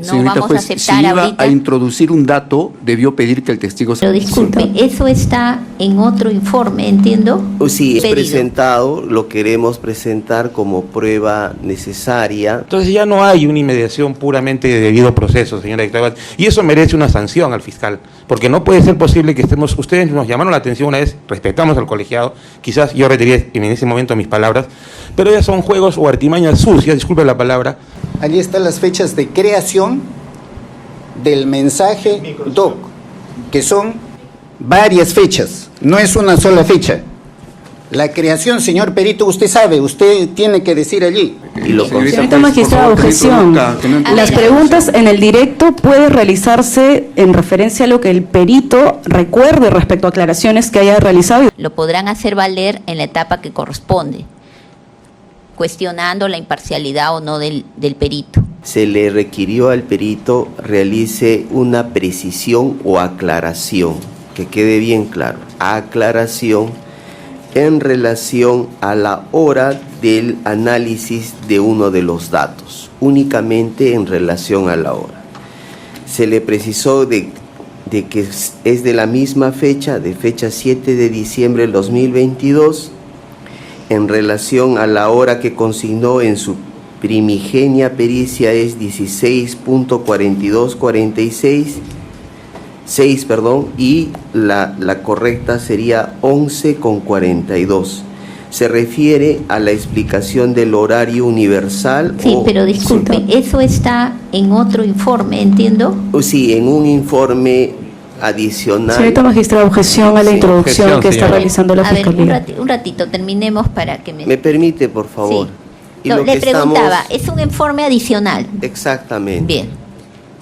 No Señorita vamos juez, a aceptar si iba ahorita. a introducir un dato, debió pedir que el testigo se... Pero disculpe, eso está en otro informe, entiendo. Sí, es Pedido. presentado, lo queremos presentar como prueba necesaria. Entonces ya no hay una inmediación puramente de debido proceso, señora directora. Y eso merece una sanción al fiscal, porque no puede ser posible que estemos... Ustedes nos llamaron la atención una vez, respetamos al colegiado, quizás yo retiraría en ese momento mis palabras, pero ya son juegos o artimañas sucias, disculpe la palabra. Allí están las fechas de creación del mensaje DOC, que son varias fechas, no es una sola fecha. La creación, señor perito, usted sabe, usted tiene que decir allí. Y lo Señorita magistrada, objeción. Las preguntas en el directo puede realizarse en referencia a lo que el perito recuerde respecto a aclaraciones que haya realizado. Lo podrán hacer valer en la etapa que corresponde, cuestionando la imparcialidad o no del perito. Se le requirió al perito realice una precisión o aclaración, que quede bien claro, aclaración en relación a la hora del análisis de uno de los datos, únicamente en relación a la hora. Se le precisó de que es de la misma fecha, de fecha 7 de diciembre del 2022, en relación a la hora que consignó en su primigenia pericia es 16.4246, y la correcta sería 11.42. Se refiere a la explicación del horario universal. Sí, pero disculpe, eso está en otro informe, ¿entiendo? Sí, en un informe adicional. Señorita magistrada, objeción a la introducción objeción, que está señora. realizando la A ver, Fiscalía. un ratito, terminemos para que ¿Me permite, por favor? Sí. Y No, lo le que preguntaba, estamos- es un informe adicional. Exactamente. Bien.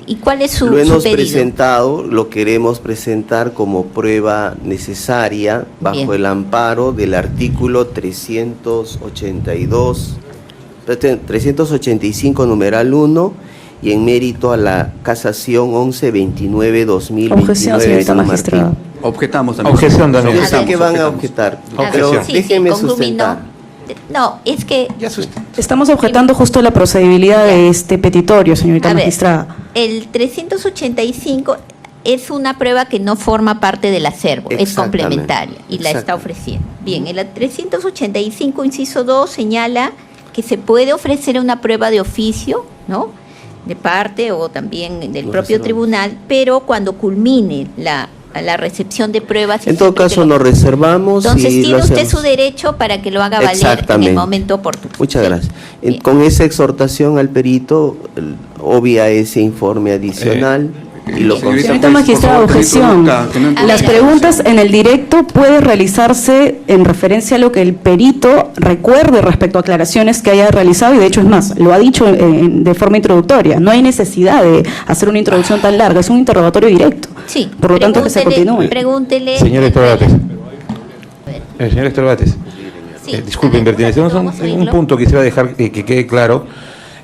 ¿Y cuál es su Lo hemos pedido? presentado, lo queremos presentar como prueba necesaria bajo Bien. el amparo del artículo 385 numeral 1 y en mérito a la casación 1129-2029. Objeción, señorita magistrada. Objetamos también. Objeción también. Yo sé A ver. que van a Objetamos. objetar, pero Objeción. Sí, déjenme concluí, sustentar. No, es que Estamos objetando justo la procedibilidad de este petitorio, señorita A ver. magistrada. el 385 es una prueba que no forma parte del acervo, es Exactamente. complementaria y la está Exacto. ofreciendo. Bien, el 385, inciso 2, señala que se puede ofrecer una prueba de oficio, ¿no?, de parte o también del Lo propio reservamos. tribunal, pero cuando culmine la recepción de pruebas... y En todo siempre que caso lo- nos reservamos. Entonces y tiene lo usted hacemos. su derecho para que lo haga valer en Exactamente. el momento oportuno. Muchas Sí. gracias. Bien. Con esa exhortación al perito, obvia ese informe adicional y lo Señorita magistrada, objeción. Las preguntas en el directo puede realizarse en referencia a lo que el perito recuerde respecto a aclaraciones que haya realizado, y de hecho es más, lo ha dicho de forma introductoria. No hay necesidad de hacer una introducción tan larga, es un interrogatorio directo. Sí. Por lo tanto, que se continúe. Pregúntele. Señor Héctor Bates. Señor Héctor Bates. Sí. Disculpe, impertinencia. Vamos a Un oírlo. punto quisiera dejar que quede claro,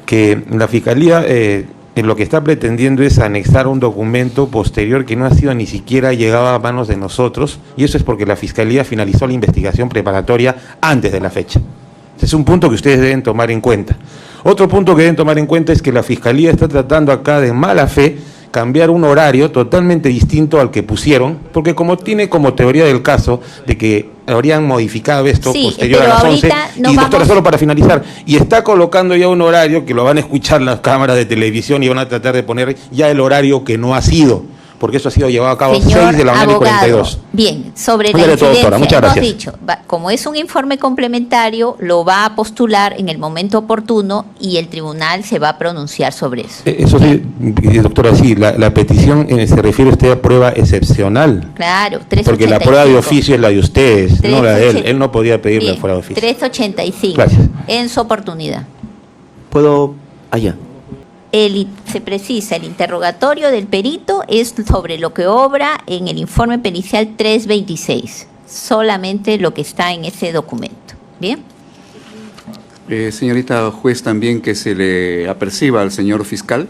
que la Fiscalía en lo que está pretendiendo es anexar un documento posterior que no ha sido ni siquiera llegado a manos de nosotros, y eso es porque la Fiscalía finalizó la investigación preparatoria antes de la fecha. Ese es un punto que ustedes deben tomar en cuenta. Otro punto que deben tomar en cuenta es que la Fiscalía está tratando acá de mala fe cambiar un horario totalmente distinto al que pusieron, porque como tiene como teoría del caso de que habrían modificado esto Sí, posterior a pero las 11, ahorita no y doctora, vamos- solo para finalizar, y está colocando ya un horario que lo van a escuchar las cámaras de televisión y van a tratar de poner ya el horario que no ha sido, porque eso ha sido llevado a cabo 6 Señor de la mañana y abogado, 42. bien, sobre Muy la bien, doctora, incidencia, muchas hemos gracias. dicho, como es un informe complementario, lo va a postular en el momento oportuno y el tribunal se va a pronunciar sobre eso. Eso sí, doctora, sí, la petición se refiere usted a prueba excepcional, Claro, porque la prueba de 385. oficio es la de ustedes, no la de él. 380. Él no podía pedirle Bien, fuera de oficio. 385, Gracias. en su oportunidad. ¿Puedo? Allá. Se precisa, el interrogatorio del perito es sobre lo que obra en el informe pericial 326, solamente lo que está en ese documento. ¿Bien? Señorita juez, también que se le aperciba al señor fiscal,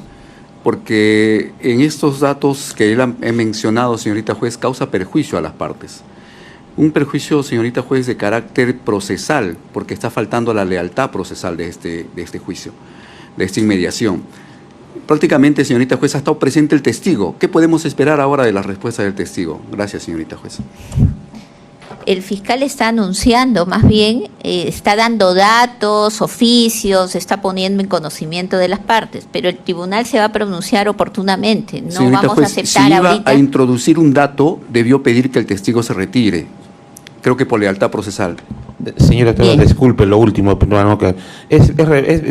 porque en estos datos que él ha mencionado, señorita juez, causa perjuicio a las partes. Un perjuicio, señorita juez, de carácter procesal, porque está faltando la lealtad procesal de este juicio, de esta inmediación. Prácticamente, señorita juez, ha estado presente el testigo. ¿Qué podemos esperar ahora de la respuesta del testigo? Gracias, señorita juez. El fiscal está anunciando, más bien, está dando datos, oficios, está poniendo en conocimiento de las partes, pero el tribunal se va a pronunciar oportunamente. No Señorita vamos juez, a aceptar si iba ahorita. a introducir un dato, debió pedir que el testigo se retire. Creo que por lealtad procesal. Señora, Bien. disculpe lo último, pero no, que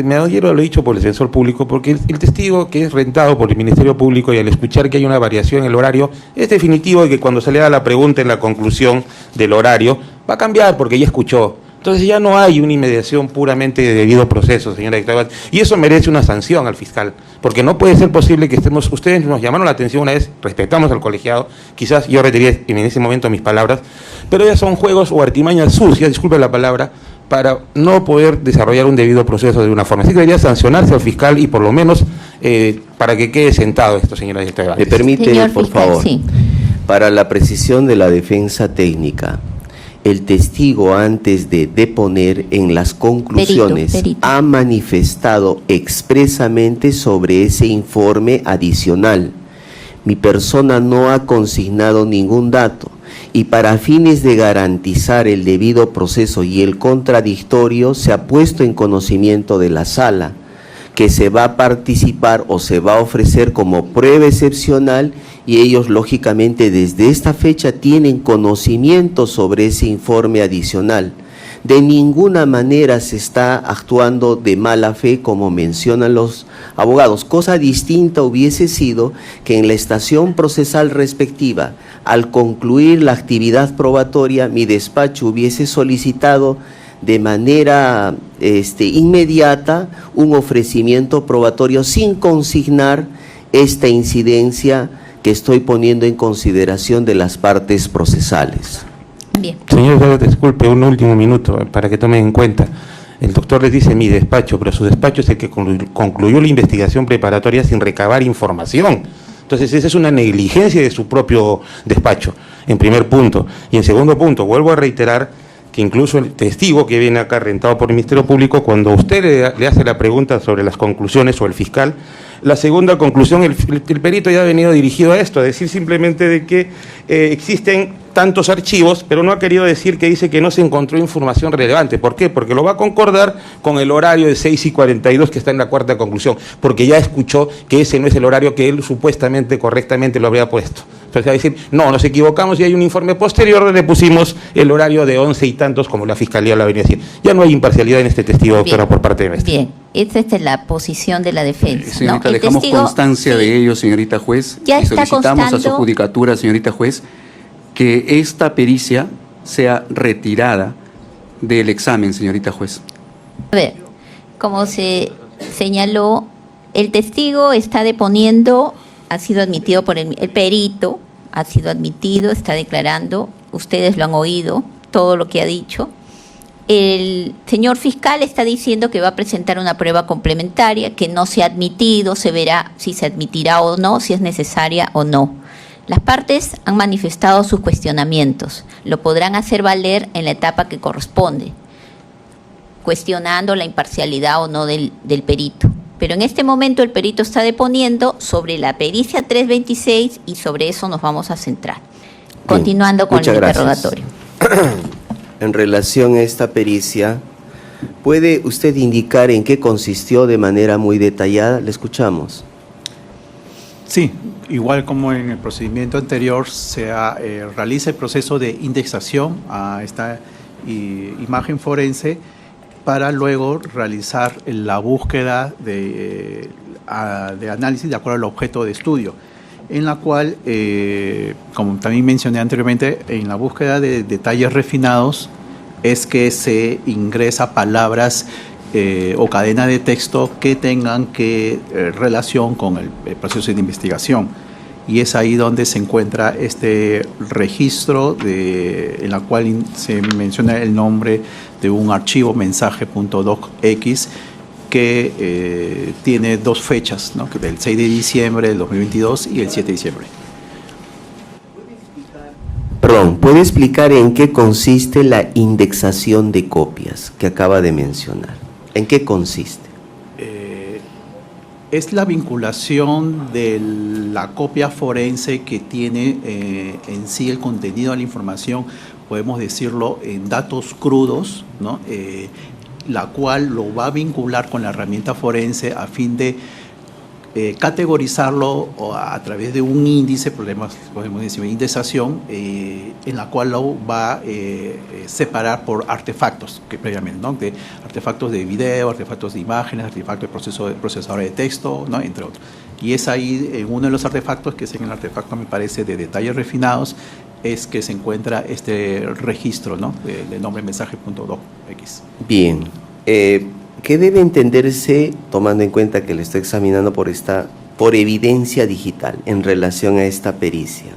me adhiero lo dicho por el defensor público, porque el testigo que es rentado por el Ministerio Público y al escuchar que hay una variación en el horario, es definitivo de que cuando se le da la pregunta en la conclusión del horario, va a cambiar porque ya escuchó. Entonces ya no hay una inmediación puramente de debido proceso, señora dictadora, y eso merece una sanción al fiscal, porque no puede ser posible que estemos, ustedes nos llamaron la atención una vez, respetamos al colegiado, quizás yo retiraría en ese momento mis palabras, pero ya son juegos o artimañas sucias, disculpe la palabra, para no poder desarrollar un debido proceso de una forma. Así que debería sancionarse al fiscal y por lo menos para que quede sentado esto, señora dictadora. ¿Me permite, Señor por fiscal, favor? sí. Para la precisión de la defensa técnica, el testigo, antes de deponer en las conclusiones, Perito. ha manifestado expresamente sobre ese informe adicional. Mi persona no ha consignado ningún dato y para fines de garantizar el debido proceso y el contradictorio se ha puesto en conocimiento de la sala que se va a participar o se va a ofrecer como prueba excepcional y ellos lógicamente desde esta fecha tienen conocimiento sobre ese informe adicional. De ninguna manera se está actuando de mala fe como mencionan los abogados. Cosa distinta hubiese sido que en la estación procesal respectiva, al concluir la actividad probatoria, mi despacho hubiese solicitado de manera inmediata un ofrecimiento probatorio sin consignar esta incidencia que estoy poniendo en consideración de las partes procesales. Bien. Señor, disculpe, un último minuto para que tomen en cuenta. El doctor les dice mi despacho, pero su despacho es el que concluyó la investigación preparatoria sin recabar información. Entonces esa es una negligencia de su propio despacho, en primer punto. Y en segundo punto, vuelvo a reiterar que incluso el testigo que viene acá rentado por el Ministerio Público, cuando usted le hace la pregunta sobre las conclusiones o el fiscal, la segunda conclusión, el perito ya ha venido dirigido a esto, a decir simplemente de que existen tantos archivos, pero no ha querido decir que dice que no se encontró información relevante. ¿Por qué? Porque lo va a concordar con el horario de 6:42 que está en la cuarta conclusión, porque ya escuchó que ese no es el horario que él supuestamente, correctamente lo habría puesto. Entonces va a decir, no, nos equivocamos y hay un informe posterior donde pusimos el horario de 11 y tantos, como la Fiscalía lo venía a decir. Ya no hay imparcialidad en este testigo, doctora, por parte de nuestra. Bien, esta es la posición de la defensa. Señorita, ¿no? El dejamos testigo, constancia sí, de ello, señorita juez, Ya y está solicitamos a su constando. judicatura, señorita juez, que esta pericia sea retirada del examen, señorita juez. A ver, como se señaló, el testigo está deponiendo, ha sido admitido por el perito, ha sido admitido, está declarando, ustedes lo han oído, todo lo que ha dicho. El señor fiscal está diciendo que va a presentar una prueba complementaria, que no se ha admitido, se verá si se admitirá o no, si es necesaria o no. Las partes han manifestado sus cuestionamientos, lo podrán hacer valer en la etapa que corresponde, cuestionando la imparcialidad o no del perito. Pero en este momento el perito está deponiendo sobre la pericia 326 y sobre eso nos vamos a centrar. Continuando con el muchas gracias. interrogatorio. En relación a esta pericia, ¿puede usted indicar en qué consistió de manera muy detallada? Le escuchamos. Sí, igual como en el procedimiento anterior, se realiza el proceso de indexación a esta imagen forense para luego realizar la búsqueda de análisis de acuerdo al objeto de estudio, en la cual, como también mencioné anteriormente, en la búsqueda de detalles refinados es que se ingresa palabras o cadena de texto que tengan relación con el proceso de investigación. Y es ahí donde se encuentra este registro en la cual se menciona el nombre de un archivo mensaje.docx que tiene dos fechas, ¿no? Del 6 de diciembre del 2022 y el 7 de diciembre. Perdón, ¿puede explicar en qué consiste la indexación de copias que acaba de mencionar? ¿En qué consiste? Es la vinculación de la copia forense que tiene en sí el contenido de la información, podemos decirlo, en datos crudos, ¿no? La cual lo va a vincular con la herramienta forense a fin de categorizarlo a través de un índice, podemos decir indexación, en la cual lo va a separar por artefactos que previamente, ¿no? De artefactos de video, artefactos de imágenes, artefactos de procesadores de texto, ¿no? Entre otros. Y es ahí, en uno de los artefactos, que es en el artefacto, me parece, de detalles refinados, es que se encuentra este registro, ¿no? de nombre mensaje.docx. Bien. ¿Qué debe entenderse, tomando en cuenta que le estoy examinando por evidencia digital en relación a esta pericia?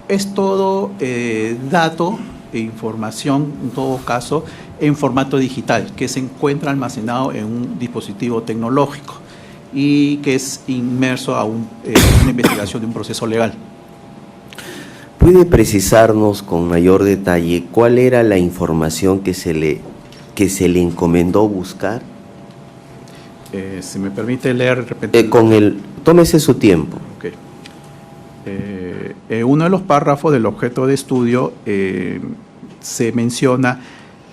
Es todo dato e información, en todo caso, en formato digital, que se encuentra almacenado en un dispositivo tecnológico y que es inmerso a una investigación de un proceso legal. ¿Puede precisarnos con mayor detalle cuál era la información que se le encomendó buscar? Si me permite leer de repente. Tómese su tiempo. Okay. Uno de los párrafos del objeto de estudio se menciona,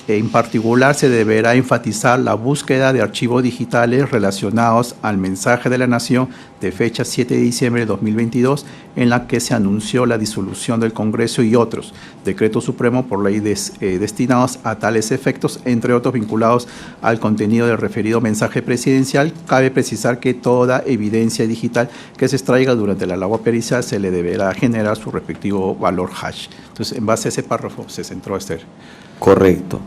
en particular se deberá enfatizar la búsqueda de archivos digitales relacionados al mensaje de la Nación de fecha 7 de diciembre de 2022, en la que se anunció la disolución del Congreso y otros decretos supremos por ley destinados a tales efectos, entre otros vinculados al contenido del referido mensaje presidencial. Cabe precisar que toda evidencia digital que se extraiga durante la labor pericial se le deberá generar su respectivo valor hash. Entonces, en base a ese párrafo se centró Esther. Correcto.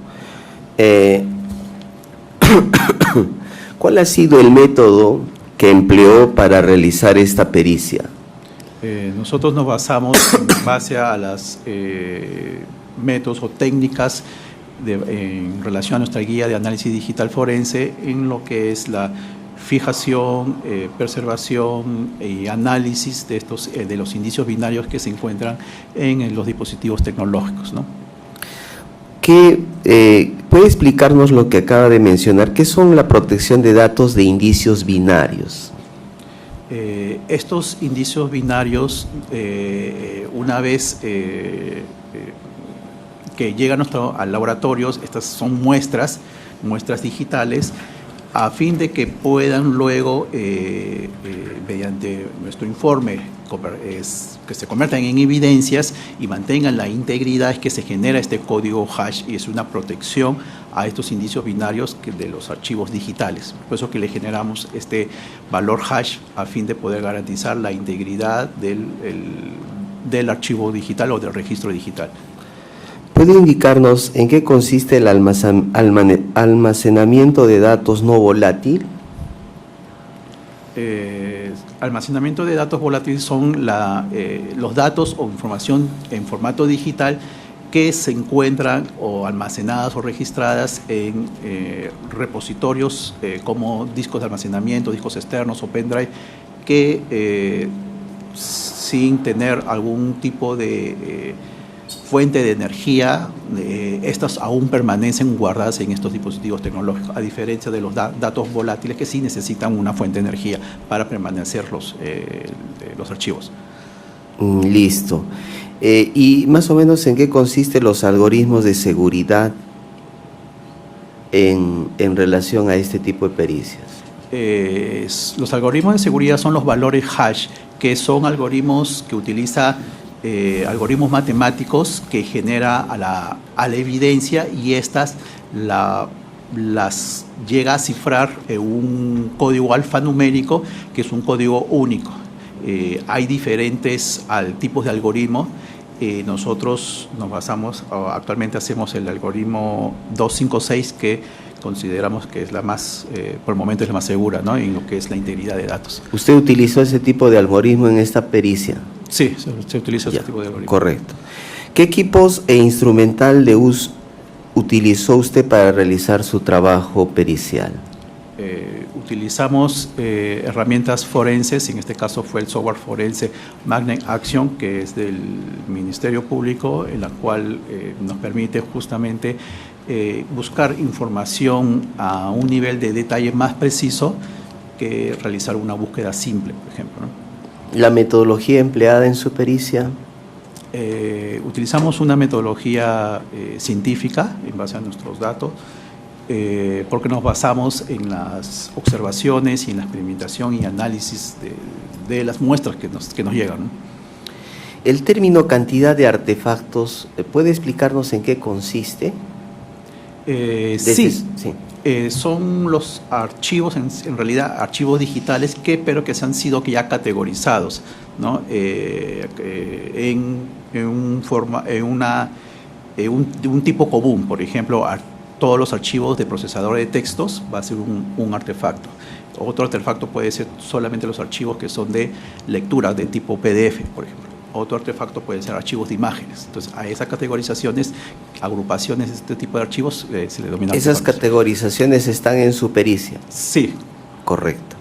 ¿Cuál ha sido el método que empleó para realizar esta pericia? Nosotros nos basamos en base a las métodos o técnicas en relación a nuestra guía de análisis digital forense en lo que es la fijación, preservación y análisis de los indicios binarios que se encuentran en los dispositivos tecnológicos, ¿no? ¿Puede explicarnos lo que acaba de mencionar? ¿Qué son la protección de datos de indicios binarios? Estos indicios binarios, una vez que llegan a laboratorios, estas son muestras digitales, a fin de que puedan luego, mediante nuestro informe, que se conviertan en evidencias y mantengan la integridad, es que se genera este código hash y es una protección a estos indicios binarios de los archivos digitales. Por eso que le generamos este valor hash a fin de poder garantizar la integridad del archivo digital o del registro digital. ¿Puede indicarnos en qué consiste el almacenamiento de datos no volátil? Almacenamiento de datos volátiles son los datos o información en formato digital que se encuentran o almacenadas o registradas en repositorios como discos de almacenamiento, discos externos o pendrive, que sin tener algún tipo de fuente de energía, estas aún permanecen guardadas en estos dispositivos tecnológicos, a diferencia de los datos volátiles que sí necesitan una fuente de energía para permanecer los archivos. Listo. ¿Y más o menos en qué consisten los algoritmos de seguridad en relación a este tipo de pericias? Los algoritmos de seguridad son los valores hash, que son algoritmos que utiliza algoritmos matemáticos que genera a la evidencia, y estas las llega a cifrar un código alfanumérico, que es un código único. Hay diferentes tipos de algoritmos. Nosotros nos basamos, actualmente hacemos el algoritmo 256, que consideramos que es la más, por el momento es la más segura, ¿no?, en lo que es la integridad de datos. ¿Usted utilizó ese tipo de algoritmo en esta pericia? Sí, se utiliza ese tipo de algoritmo. Correcto. ¿Qué equipos e instrumental de uso utilizó usted para realizar su trabajo pericial? Utilizamos herramientas forenses, en este caso fue el software forense Magnet Action, que es del Ministerio Público, en la cual nos permite justamente buscar información a un nivel de detalle más preciso que realizar una búsqueda simple, por ejemplo, ¿no? ¿La metodología empleada en su pericia? Utilizamos una metodología científica en base a nuestros datos, porque nos basamos en las observaciones y en la experimentación y análisis de las muestras que nos llegan, ¿no? El término cantidad de artefactos, ¿puede explicarnos en qué consiste? Sí. Son los archivos, en realidad archivos digitales, pero que se han sido ya categorizados, ¿no? En un tipo común. Por ejemplo, todos los archivos de procesador de textos va a ser un artefacto. Otro artefacto puede ser solamente los archivos que son de lectura de tipo PDF, por ejemplo. Otro artefacto puede ser archivos de imágenes. Entonces, a esas categorizaciones, agrupaciones de este tipo de archivos se le denomina. ¿Esas categorizaciones están en su pericia? Sí. Correcto.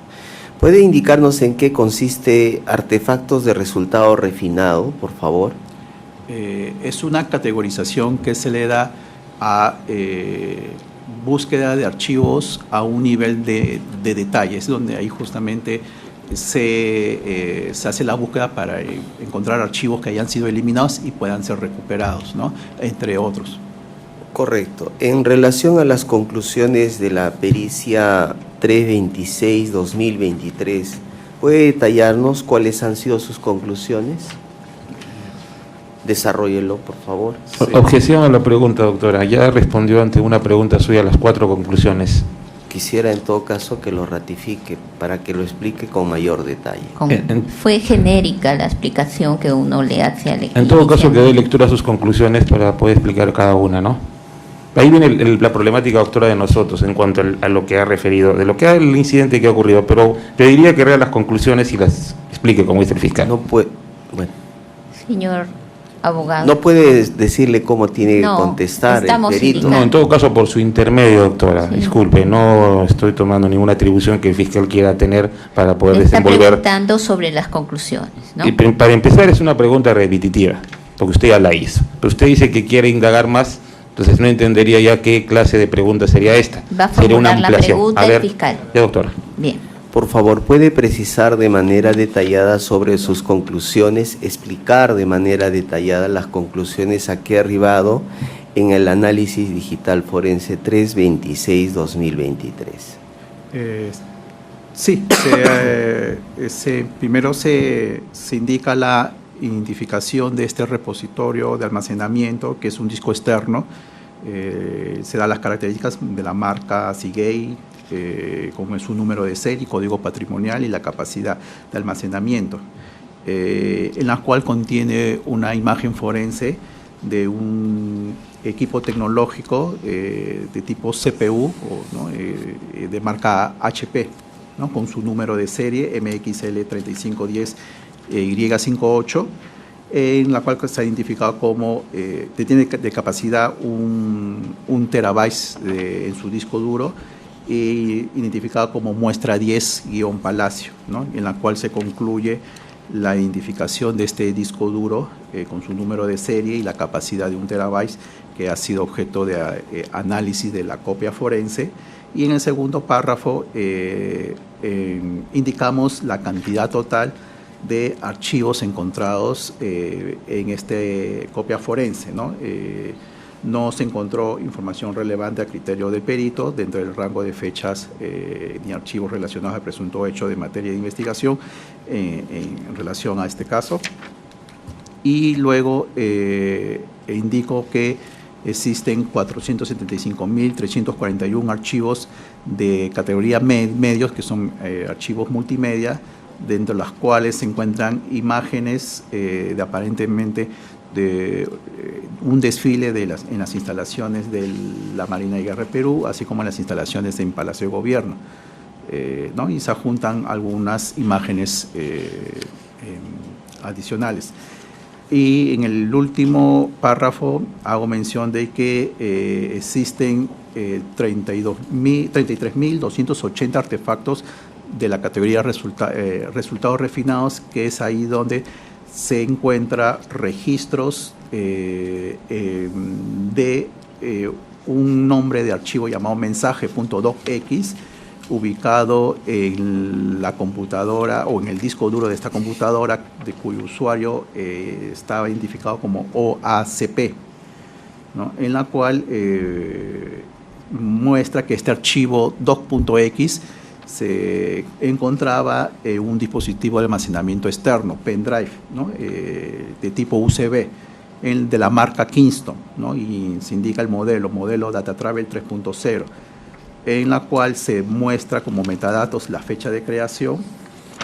¿Puede indicarnos en qué consiste artefactos de resultado refinado, por favor? Es una categorización que se le da a búsqueda de archivos a un nivel de detalle. Es donde ahí justamente se hace la búsqueda para encontrar archivos que hayan sido eliminados y puedan ser recuperados, ¿no? Entre otros. Correcto. En relación a las conclusiones de la pericia 326-2023, ¿puede detallarnos cuáles han sido sus conclusiones? Desarróllelo, por favor. Sí. Objeción a la pregunta, doctora. Ya respondió ante una pregunta suya las 4 conclusiones. Quisiera en todo caso que lo ratifique para que lo explique con mayor detalle. Fue genérica la explicación que uno le hace al En todo caso, que dé lectura a sus conclusiones para poder explicar cada una, ¿no? Ahí viene la problemática, doctora, de nosotros en cuanto a lo que ha referido, de lo que el incidente que ha ocurrido, pero pediría que lea las conclusiones y las explique, como dice el fiscal. No puede, bueno, Señor abogado. no puede decirle cómo tiene que No, contestar el estamos perito. indicando. No, en todo caso, por su intermedio, doctora, Sí. disculpe, no estoy tomando ninguna atribución que el fiscal quiera tener para poder Le está desenvolver. preguntando sobre las conclusiones, ¿no? Y para empezar, es una pregunta repetitiva, porque usted ya la hizo. Pero usted dice que quiere indagar más, entonces no entendería ya qué clase de pregunta sería esta. Va a Sería una formular la ampliación. pregunta A el ver, fiscal. ya, doctora. Bien. Por favor, ¿puede precisar de manera detallada sobre sus conclusiones, explicar de manera detallada las conclusiones a que ha arribado en el análisis digital forense 326-2023? Sí, primero se indica la identificación de este repositorio de almacenamiento, que es un disco externo. Se da las características de la marca Seagate, como es su número de serie, código patrimonial y la capacidad de almacenamiento, en la cual contiene una imagen forense de un equipo tecnológico de tipo CPU, ¿no? De marca HP, ¿no? Con su número de serie MXL3510 Y58, en la cual se ha identificado como tiene de capacidad un terabyte en su disco duro, y identificada como muestra 10-Palacio, ¿no? En la cual se concluye la identificación de este disco duro con su número de serie y la capacidad de 1 terabyte, que ha sido objeto de análisis de la copia forense. Y en el segundo párrafo indicamos la cantidad total de archivos encontrados en esta copia forense, ¿no? No se encontró información relevante a criterio del perito dentro del rango de fechas ni archivos relacionados al presunto hecho de materia de investigación en relación a este caso. Y luego indico que existen 475.341 archivos de categoría medios, que son archivos multimedia, dentro de las cuales se encuentran imágenes de aparentemente de un desfile en las instalaciones de la Marina de Guerra de Perú, así como en las instalaciones en Palacio de Gobierno, ¿no? Y se adjuntan algunas imágenes adicionales. Y en el último párrafo hago mención de que existen 33.280 artefactos de la categoría resultados refinados, que es ahí donde se encuentra registros de un nombre de archivo llamado mensaje.docx, ubicado en la computadora o en el disco duro de esta computadora, de cuyo usuario estaba identificado como OACP, ¿no? En la cual muestra que este archivo doc.x se encontraba en un dispositivo de almacenamiento externo, pendrive, ¿no? De tipo USB, de la marca Kingston, ¿no? Y se indica el modelo Data Travel 3.0, en la cual se muestra como metadatos la fecha de creación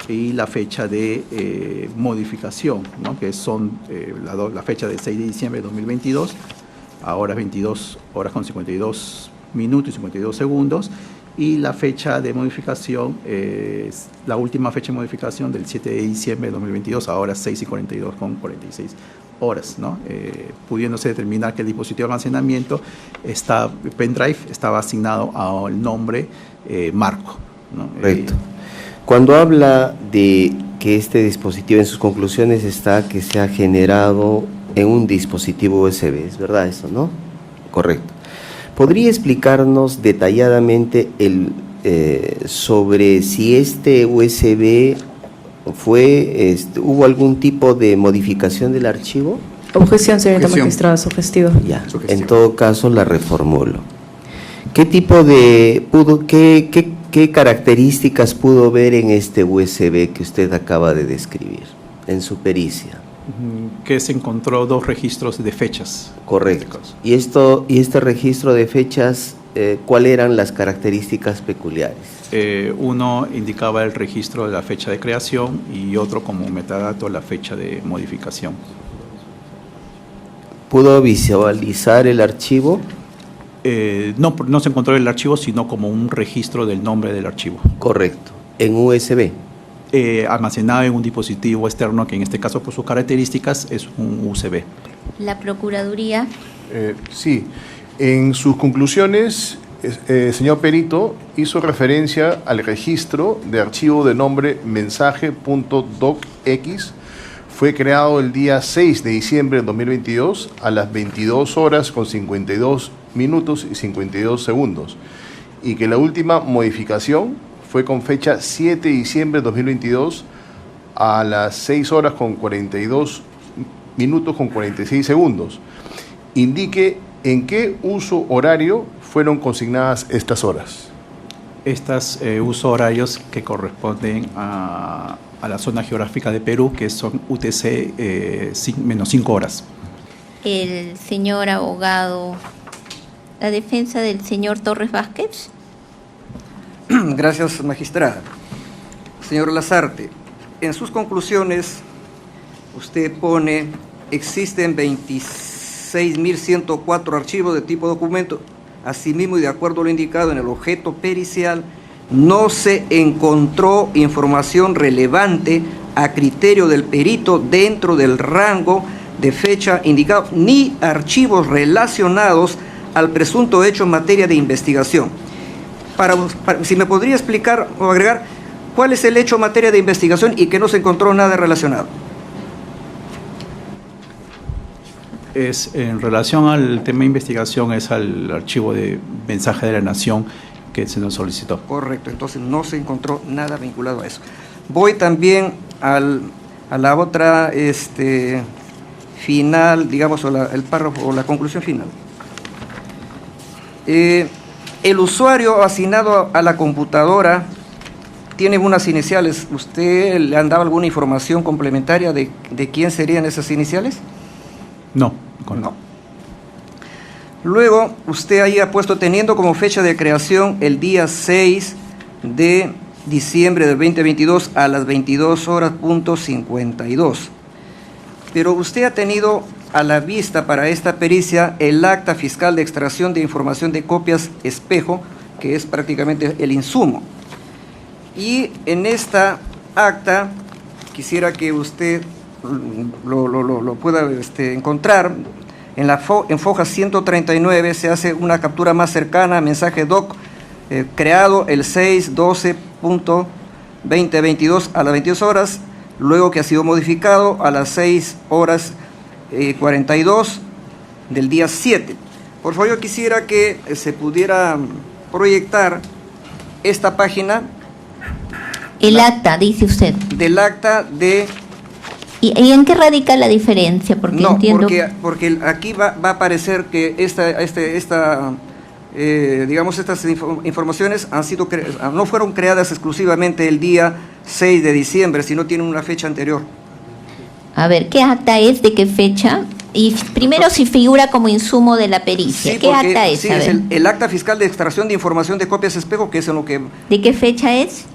y la fecha de modificación, ¿no? Que son la fecha del 6 de diciembre de 2022, ahora 22 horas con 52 minutos y 52 segundos, y la fecha de modificación, la última fecha de modificación del 7 de diciembre de 2022, ahora 6 y 42 con 46 horas, ¿no? Pudiéndose determinar que el dispositivo de almacenamiento, pendrive, estaba asignado al nombre Marco, ¿no? Correcto. Cuando habla de que este dispositivo en sus conclusiones está que se ha generado en un dispositivo USB, ¿es verdad eso, no? Correcto. ¿Podría explicarnos detalladamente sobre si este USB hubo algún tipo de modificación del archivo? Objeción, señorita Objeción. magistrada, sugestivo. Ya, Sugestión. en todo caso la reformulo. ¿Qué tipo qué características pudo ver en este USB que usted acaba de describir en su pericia? Que se encontró 2 registros de fechas. Correcto. ¿Y este registro de fechas, cuáles eran las características peculiares? Uno indicaba el registro de la fecha de creación y otro como metadato la fecha de modificación. ¿Pudo visualizar el archivo? No se encontró el archivo, sino como un registro del nombre del archivo. Correcto. En USB. Almacenado en un dispositivo externo, que en este caso por sus características es un USB. La Procuraduría. Sí, en sus conclusiones, señor perito hizo referencia al registro de archivo de nombre mensaje.docx. Fue creado el día 6 de diciembre de 2022 a las 22 horas con 52 minutos y 52 segundos, y que la última modificación fue con fecha 7 de diciembre de 2022 a las 6 horas con 42 minutos con 46 segundos. Indique en qué uso horario fueron consignadas estas horas. Estos usos horarios que corresponden a la zona geográfica de Perú, que son UTC menos 5 horas. El señor abogado, la defensa del señor Torres Vázquez. Gracias, magistrada. Señor Lazarte, en sus conclusiones usted pone: existen 26.104 archivos de tipo documento. Asimismo, y de acuerdo a lo indicado en el objeto pericial, no se encontró información relevante a criterio del perito dentro del rango de fecha indicado, ni archivos relacionados al presunto hecho en materia de investigación. Si me podría explicar o agregar cuál es el hecho en materia de investigación y que no se encontró nada relacionado. En relación al tema de investigación, es al archivo de mensaje de la Nación que se nos solicitó. Correcto, entonces no se encontró nada vinculado a eso. Voy también a la otra final, digamos, el párrafo o la conclusión final. El usuario asignado a la computadora tiene unas iniciales. ¿Usted le han dado alguna información complementaria de quién serían esas iniciales? No. No. Luego, usted ahí ha puesto teniendo como fecha de creación el día 6 de diciembre del 2022 a las 22 horas .52. Pero usted ha tenido a la vista para esta pericia el acta fiscal de extracción de información de copias espejo, que es prácticamente el insumo. Y en esta acta, quisiera que usted lo pueda encontrar, en foja 139 se hace una captura más cercana, mensaje doc, creado el 6/12.2022 a las 22 horas, luego que ha sido modificado a las 6 horas 42 del día 7. Por favor, yo quisiera que se pudiera proyectar esta página El acta, dice usted. del acta de... ¿Y en qué radica la diferencia? Porque No, entiendo... porque aquí va a aparecer que digamos, estas informaciones no fueron creadas exclusivamente el día 6 de diciembre, sino tienen una fecha anterior. A ver, ¿qué acta es? ¿De qué fecha? Y primero si figura como insumo de la pericia. Sí, ¿Qué porque- acta es? Sí, A es ver. el acta fiscal de extracción de información de copias espejo, que es en lo que... ¿De qué fecha es?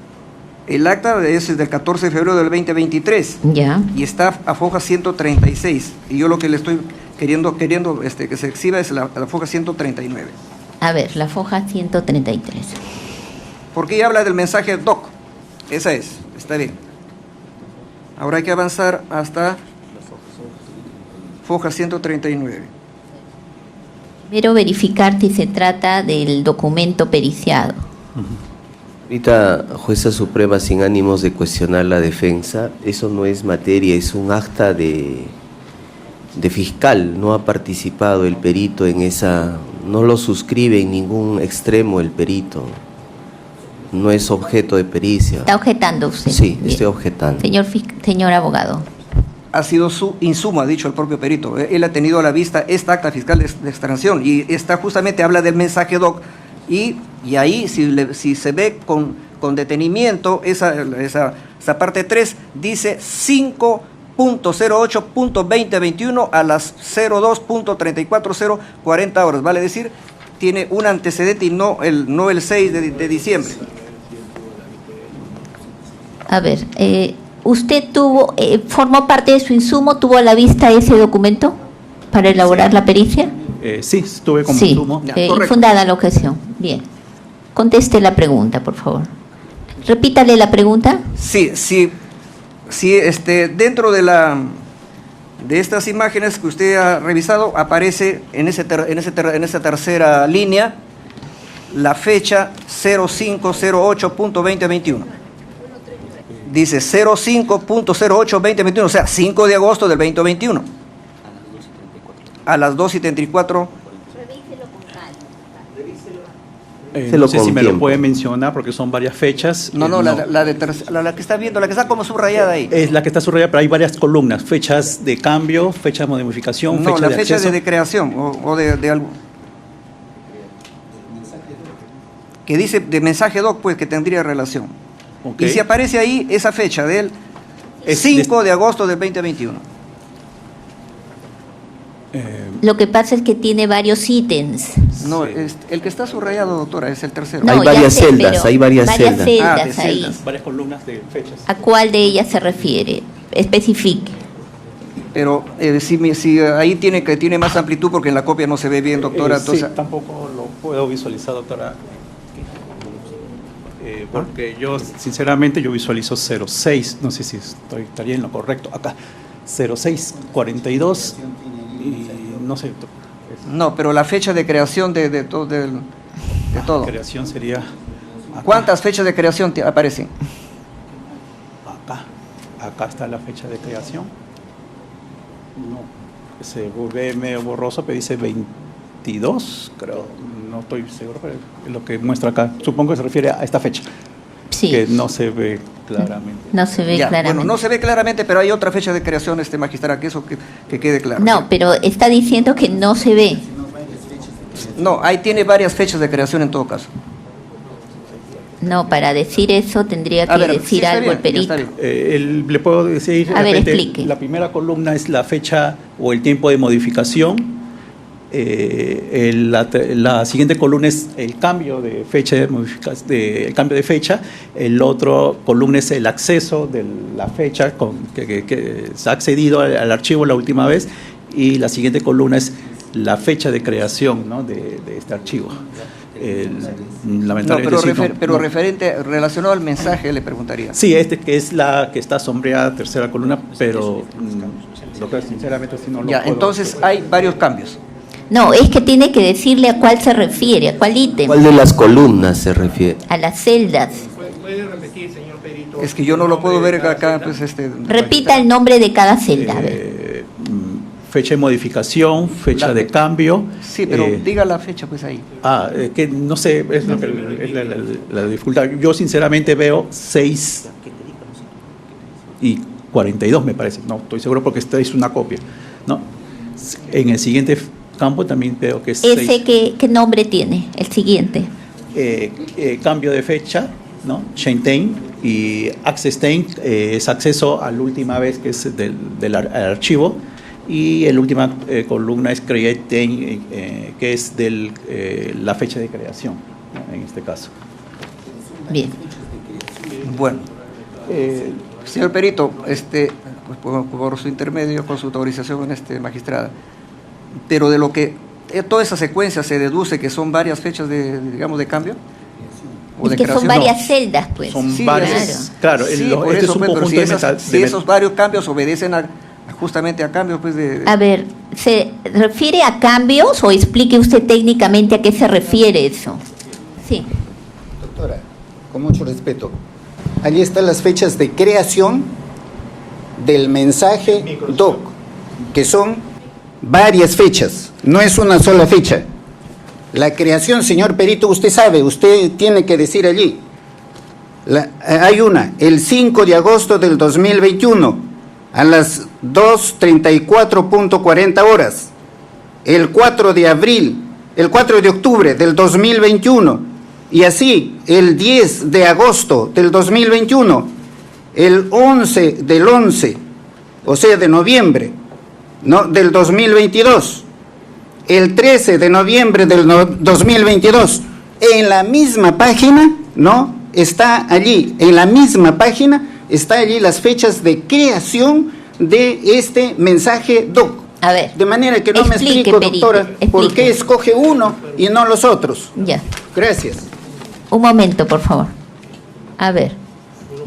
El acta es del 14 de febrero del 2023 Ya. y está a foja 136. Y yo lo que le estoy queriendo que se exhiba es la foja 139. A ver, la foja 133. Porque ella habla del mensaje DOC. Esa es, está bien. Ahora hay que avanzar hasta foja 139. Primero verificar si se trata del documento periciado. Ahorita, jueza suprema, sin ánimos de cuestionar la defensa, eso no es materia, es un acta de fiscal, no ha participado el perito en esa, no lo suscribe en ningún extremo el perito, no es objeto de pericia. ¿Está objetando usted? Sí, Bien. estoy objetando. Señor abogado. Ha sido su insumo, ha dicho el propio perito. Él ha tenido a la vista esta acta fiscal de extracción y esta justamente habla del mensaje DOC y ahí si se ve con detenimiento esa parte 3 dice 5.08.2021 a las 02.3440 horas, vale decir, tiene un antecedente y no el 6 de diciembre. A ver, ¿usted formó parte de su insumo, tuvo a la vista ese documento para elaborar la pericia? Sí, estuve como Sí, insumo. correcto. infundada la objeción. Bien. Conteste la pregunta, por favor. Repítale la pregunta. Sí, dentro de estas imágenes que usted ha revisado aparece en esa tercera línea la fecha 0508.2021. Dice 05.08.2021, o sea, 5 de agosto del 2021. A las 2:34. Se No lo sé si me contiempo. lo puede mencionar porque son varias fechas. No, la que está viendo, la que está como subrayada ahí. Es la que está subrayada, pero hay varias columnas, fechas de cambio, fecha de modificación, No, la de fecha acceso. de creación o de algo. Que dice de mensaje DOC, pues que tendría relación. Ok. Y si aparece ahí esa fecha del Es 5 de agosto del 2021. Lo que pasa es que tiene varios ítems. No, el que está subrayado, doctora, es el tercero. Hay ya varias sé, celdas, pero hay varias celdas. Ah, de ahí. celdas. Varias columnas de fechas. ¿A cuál de ellas se refiere? Especifique. Pero si ahí tiene más amplitud porque en la copia no se ve bien, doctora. Sí, Entonces, tampoco lo puedo visualizar, doctora. Porque yo, sinceramente, yo visualizo 06, no sé si estaría en lo correcto. Acá, 0642 y no sé. no, pero la fecha de creación de todo. Creación sería acá. ¿Cuántas fechas de creación aparecen? Acá está la fecha de creación. No, se ve medio borroso, pero dice 22, creo. No estoy seguro, pero es lo que muestra acá. Supongo que se refiere a esta fecha, Sí. que no se ve claramente. No se ve Ya, claramente. bueno, no se ve claramente, pero hay otra fecha de creación, magistrada, que eso que quede claro. No, pero está diciendo que no se ve. No, ahí tiene varias fechas de creación en todo caso. No, para decir eso tendría A que ver, decir sí, está algo bien, el ya perito. está bien. Le puedo decir, A de ver, repente, explique. la primera columna es la fecha o el tiempo de modificación. La siguiente columna es el cambio de fecha, el cambio de fecha. El otro columna es el acceso de la fecha que se ha accedido al archivo la última vez. Y la siguiente columna es la fecha de creación, ¿no?, de este archivo. No, Lamentablemente pero referente, relacionado al mensaje, le preguntaría. Sí, que es la que está sombreada, tercera columna, pero doctor, sinceramente sí no lo Ya, puedo. entonces hay varios cambios. No, es que tiene que decirle a cuál se refiere, a cuál ítem. ¿Cuál de las columnas se refiere? A las celdas. Es que yo no lo puedo ver acá, pues Repita el nombre de cada celda. A ver. fecha de modificación, fecha de cambio. Sí, pero diga la fecha pues ahí. Que no sé, es lo que es la dificultad. Yo sinceramente veo 6 y 42 me parece, no estoy seguro porque esta es una copia, ¿no? En el siguiente campo también veo que es ¿Ese 6. qué nombre tiene? El siguiente. Cambio de fecha, ¿no? Change y access time es acceso a la última vez que es del archivo, y la última columna es create time, que es de la fecha de creación, ¿no? En este caso. Bien. Bueno, señor perito, pues, por su intermedio, con su autorización, magistrada, pero de lo que toda esa secuencia se deduce que son varias fechas digamos, de cambio. Es que son varias celdas, pues. Son Sí, varias, claro, sí, este es un pero conjunto si, de si esos varios cambios obedecen justamente a cambios, pues A ver, ¿se refiere a cambios o explique usted técnicamente a qué se refiere eso? Sí. Doctora, con mucho respeto. Allí están las fechas de creación del mensaje DOC, que son varias fechas, no es una sola fecha. La creación, señor perito, usted sabe, usted tiene que decir allí. Hay una, el 5 de agosto del 2021, a las 2:34:40 horas. El 4 de octubre del 2021, y así, el 10 de agosto del 2021, el 11 del 11, o sea, de noviembre, ¿no?, del 2022. El 13 de noviembre del 2022, en la misma página, ¿no? Está allí, en la misma página, está allí las fechas de creación de este mensaje DOC. A ver. De manera que no me explico, perito, doctora, por qué escoge uno y no los otros. Ya. Gracias. Un momento, por favor. A ver.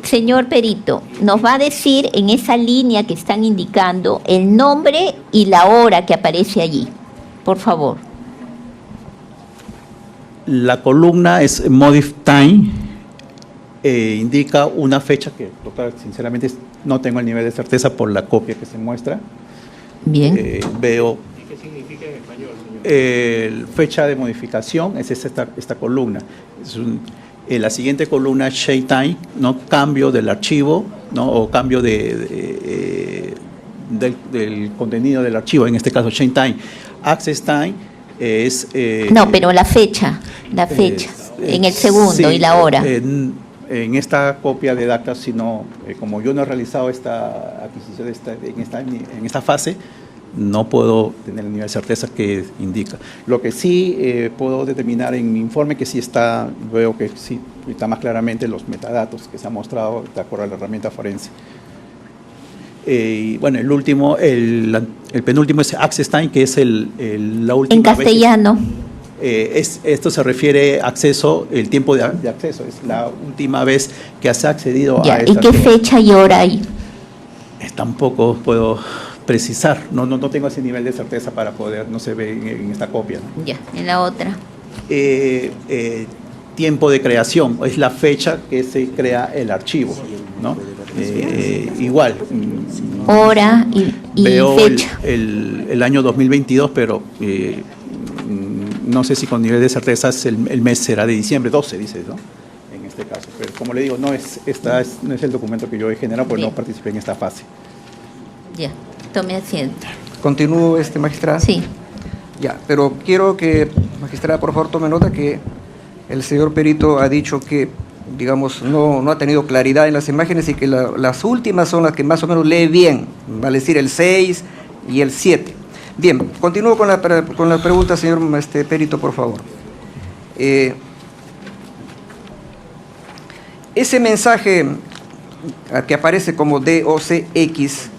Señor perito, nos va a decir en esa línea que están indicando el nombre y la hora que aparece allí. Por favor. La columna es Modif Time, indica una fecha que, doctora, sinceramente no tengo el nivel de certeza por la copia que se muestra. Bien. Veo. ¿Qué significa en español, señor? Fecha de modificación es esta columna. La siguiente columna, Shape Time, ¿no? Cambio del archivo, ¿no? O cambio del contenido del archivo, en este caso Shape Time. Access Time es... no, pero la fecha, en el segundo, sí, y la hora. En esta copia de DACA, sino como yo no he realizado esta adquisición en esta fase, no puedo tener el nivel de certeza que indica. Lo que sí puedo determinar en mi informe, que sí está, veo que sí está más claramente los metadatos que se han mostrado de acuerdo a la herramienta forense. Y bueno, el último, el penúltimo es Access Time, que es la última. En castellano. Esto se refiere a acceso, el tiempo de acceso, es la última vez que se ha accedido a esta. ¿Y qué fecha y hora hay? Tampoco puedo precisar, no tengo ese nivel de certeza para poder, no se ve en esta copia, ¿no? Ya, en la otra. Tiempo de creación, es la fecha que se crea el archivo, ¿no? Igual. Hora y veo fecha. El año 2022, pero no sé si con nivel de certeza el mes será de diciembre, 12 dice, ¿no? En este caso. Pero como le digo, no es el documento que yo he generado, porque no participé en esta fase. Ya, tome asiento. ¿Continúo, magistrada? Sí. Ya, pero quiero que, magistrada, por favor, tome nota que el señor perito ha dicho que, digamos, no ha tenido claridad en las imágenes y que las últimas son las que más o menos lee bien, vale decir el 6 y el 7. Bien, continúo con la pregunta, señor perito, por favor. Ese mensaje que aparece como DOCX,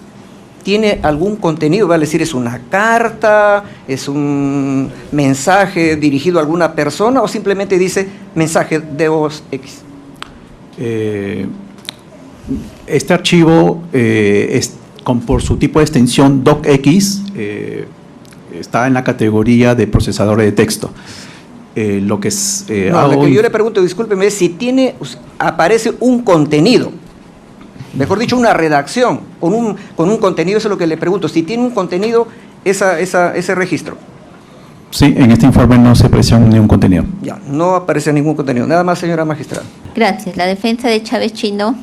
¿tiene algún contenido? Vale decir, ¿es una carta, es un mensaje dirigido a alguna persona o simplemente dice mensaje DOCX? Este archivo, por su tipo de extensión DOCX, está en la categoría de procesador de texto. Lo que es... lo que yo le pregunto, discúlpeme, es si aparece un contenido, mejor dicho, una redacción con un contenido, eso es lo que le pregunto, si tiene un contenido ese registro. Sí, en este informe no se presiona ningún contenido. Ya, no aparece ningún contenido. Nada más, señora magistrada. Gracias. La defensa de Chávez Chino.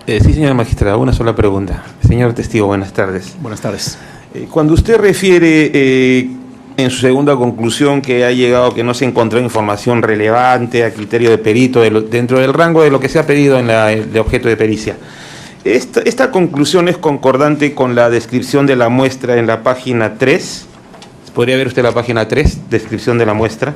Sí, señora magistrada, una sola pregunta. Señor testigo, buenas tardes. Buenas tardes. Cuando usted refiere en su segunda conclusión que ha llegado que no se encontró información relevante a criterio de perito dentro del rango de lo que se ha pedido en el objeto de pericia, ¿esta conclusión es concordante con la descripción de la muestra en la página 3? ¿Podría ver usted la página 3, descripción de la muestra,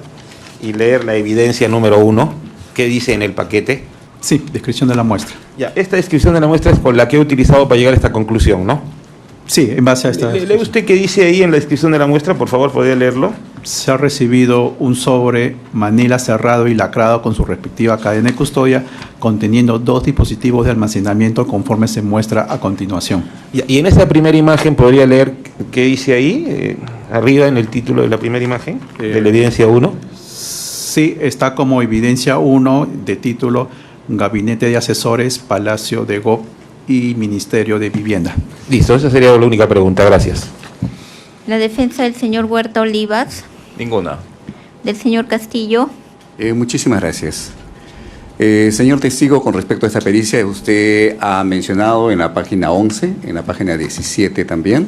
y leer la evidencia número 1, que dice en el paquete? Sí, descripción de la muestra. Ya, esta descripción de la muestra es con la que he utilizado para llegar a esta conclusión, ¿no? Sí, en base a esta... ¿Lee usted qué dice ahí en la descripción de la muestra? Por favor, ¿podría leerlo? Se ha recibido un sobre manila cerrado y lacrado con su respectiva cadena de custodia, conteniendo 2 dispositivos de almacenamiento conforme se muestra a continuación. Y en esa primera imagen, ¿podría leer qué dice ahí, arriba en el título de la primera imagen, de la evidencia 1? Sí, está como evidencia 1 de título Gabinete de Asesores, Palacio de GOB y Ministerio de Vivienda. Listo, esa sería la única pregunta, gracias. La defensa del señor Huerta Olivas. Ninguna. Del señor Castillo. Muchísimas gracias. Señor testigo, con respecto a esta pericia, usted ha mencionado en la página 11, en la página 17 también,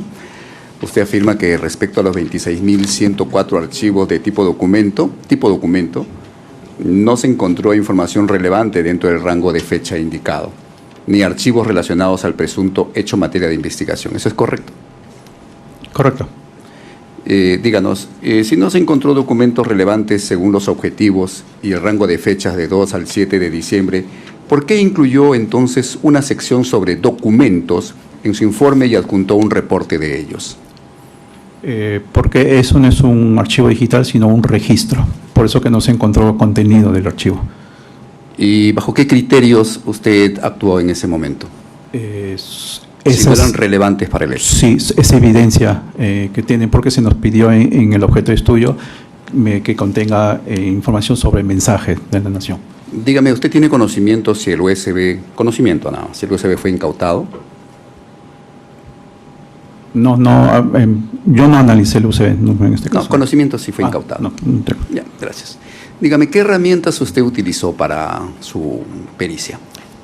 usted afirma que respecto a los 26.104 archivos de tipo documento, no se encontró información relevante dentro del rango de fecha indicado, ni archivos relacionados al presunto hecho materia de investigación. ¿Eso es correcto? Correcto. Díganos, si no se encontró documentos relevantes según los objetivos y el rango de fechas de 2 al 7 de diciembre, ¿por qué incluyó entonces una sección sobre documentos en su informe y adjuntó un reporte de ellos? Porque eso no es un archivo digital, sino un registro. Por eso que no se encontró contenido del archivo. ¿Y bajo qué criterios usted actuó en ese momento? Si fueran relevantes para el hecho. Sí, es evidencia que tienen, porque se nos pidió en el objeto de estudio que contenga información sobre el mensaje de la nación. Dígame, ¿usted tiene conocimiento si el USB, si el USB fue incautado? No, yo no analicé el USB en este caso. No, conocimiento si fue incautado. No tengo. Ya, gracias. Dígame, ¿qué herramientas usted utilizó para su pericia?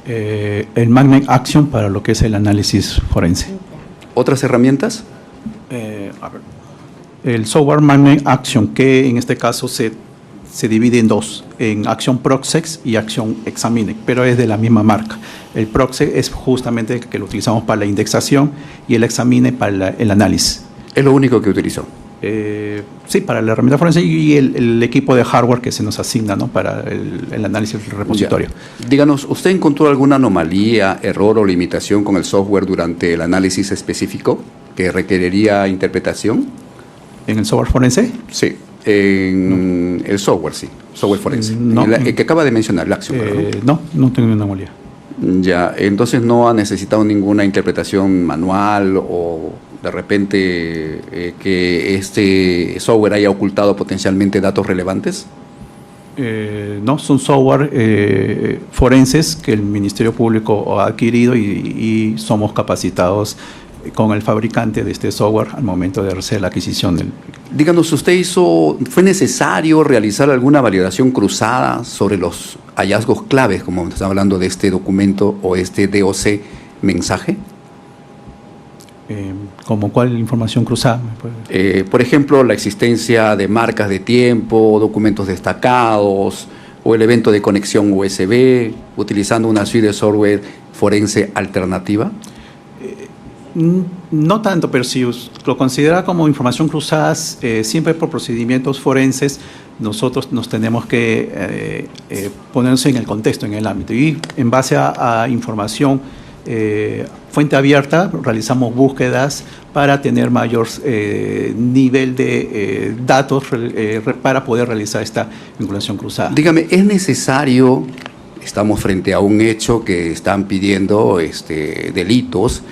El Magnet Action para lo que es el análisis forense. ¿Otras herramientas? El software Magnet Action, que en este caso se divide en 2, en Action Proxex y Action Examine, pero es de la misma marca. El Proxex es justamente que lo utilizamos para la indexación y el Examine para el análisis. ¿Es lo único que utilizó? Sí, para la herramienta forense y el equipo de hardware que se nos asigna, ¿no?, para el análisis del repositorio. Ya. Díganos, ¿usted encontró alguna anomalía, error o limitación con el software durante el análisis específico que requeriría interpretación? ¿En el software forense? Sí, en el software, sí, software forense. No, el que acaba de mencionar, la acción. No tengo ninguna anomalía. Ya, entonces no ha necesitado ninguna interpretación manual o de repente que este software haya ocultado potencialmente datos relevantes. No, son software forenses que el Ministerio Público ha adquirido y somos capacitados con el fabricante de este software al momento de hacer la adquisición del... Díganos, ¿fue necesario realizar alguna validación cruzada sobre los hallazgos claves, como está hablando de este documento o este DOC mensaje? ¿Como cuál información cruzada? Por ejemplo, la existencia de marcas de tiempo, documentos destacados, o el evento de conexión USB, utilizando una suite de software forense alternativa. No tanto, pero si lo considera como información cruzada, siempre por procedimientos forenses, nosotros nos tenemos que ponernos en el contexto, en el ámbito. Y en base a información fuente abierta, realizamos búsquedas para tener mayor nivel de datos para poder realizar esta vinculación cruzada. Dígame, ¿es necesario, estamos frente a un hecho que están pidiendo delitos,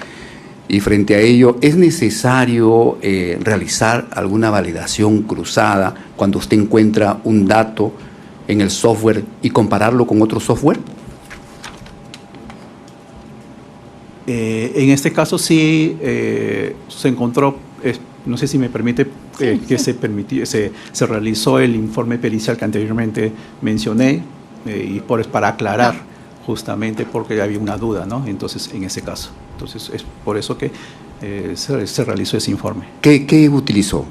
y frente a ello, ¿es necesario realizar alguna validación cruzada cuando usted encuentra un dato en el software y compararlo con otro software? En este caso sí se encontró, no sé si me permite, que se realizó el informe pericial que anteriormente mencioné, y para aclarar justamente porque había una duda, ¿no? Entonces, en ese caso. Entonces, es por eso que se realizó ese informe. ¿Qué utilizó?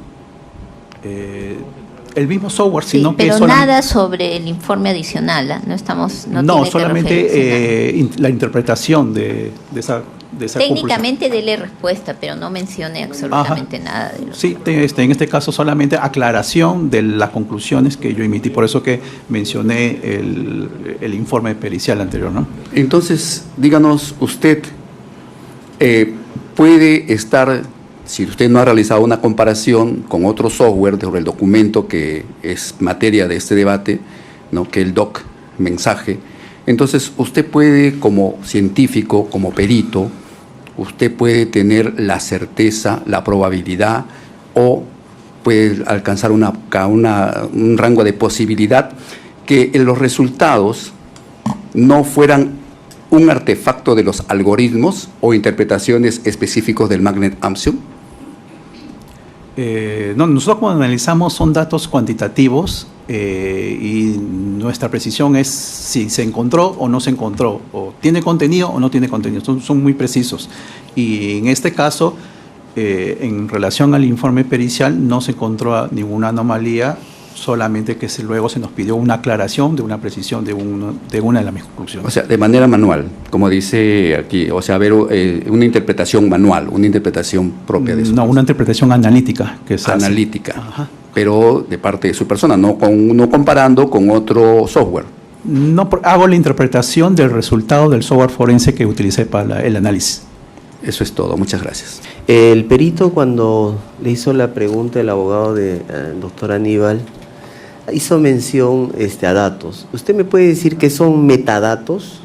El mismo software, Sí, sino que pero solamente, nada sobre el informe adicional, ¿ah? No estamos, no, tiene que solamente referirse la interpretación de esa nada. conclusión. Técnicamente dele respuesta, pero no mencione absolutamente nada de lo Sí, en este caso solamente aclaración de las conclusiones que yo emití, por eso que mencioné el informe pericial anterior, ¿no? Entonces, díganos, usted puede estar, si usted no ha realizado una comparación con otro software sobre el documento que es materia de este debate, ¿no?, que el doc, mensaje, entonces usted puede, como científico, como perito, usted puede tener la certeza, la probabilidad, o puede alcanzar un rango de posibilidad que los resultados no fueran un artefacto de los algoritmos o interpretaciones específicos del Magnet AMSIUM. No, nosotros cuando analizamos son datos cuantitativos y nuestra precisión es si se encontró o no se encontró, o tiene contenido o no tiene contenido, son muy precisos. Y en este caso, en relación al informe pericial, no se encontró ninguna anomalía, solamente que luego se nos pidió una aclaración de una precisión de una de las conclusiones. O sea, de manera manual, como dice aquí, o sea, ver una interpretación manual, una interpretación propia de eso. No, una interpretación analítica que se hace. Analítica, Ajá. pero de parte de su persona, no comparando con otro software. No, hago la interpretación del resultado del software forense que utilicé para el análisis. Eso es todo, muchas gracias. El perito, cuando le hizo la pregunta el abogado del doctor Aníbal, hizo mención a datos. ¿Usted me puede decir qué son metadatos?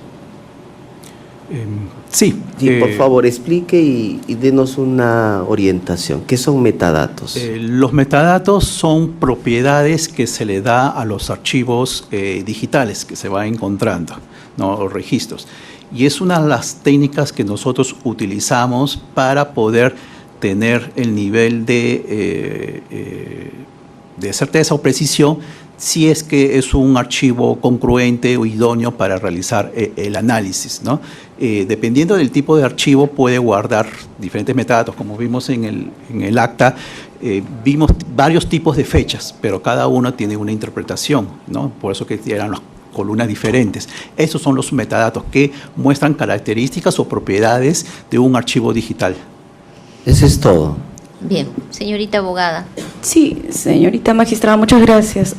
Sí. Sí, por favor, explique y denos una orientación. ¿Qué son metadatos? Los metadatos son propiedades que se le da a los archivos digitales que se va encontrando, ¿no?, los registros. Y es una de las técnicas que nosotros utilizamos para poder tener el nivel de certeza o precisión si es que es un archivo congruente o idóneo para realizar el análisis, ¿no? Dependiendo del tipo de archivo puede guardar diferentes metadatos, como vimos en el acta, vimos varios tipos de fechas, pero cada uno tiene una interpretación, ¿no? Por eso que eran las columnas diferentes. Esos son los metadatos que muestran características o propiedades de un archivo digital. Eso es todo. Bien, señorita abogada. Sí, señorita magistrada, muchas gracias.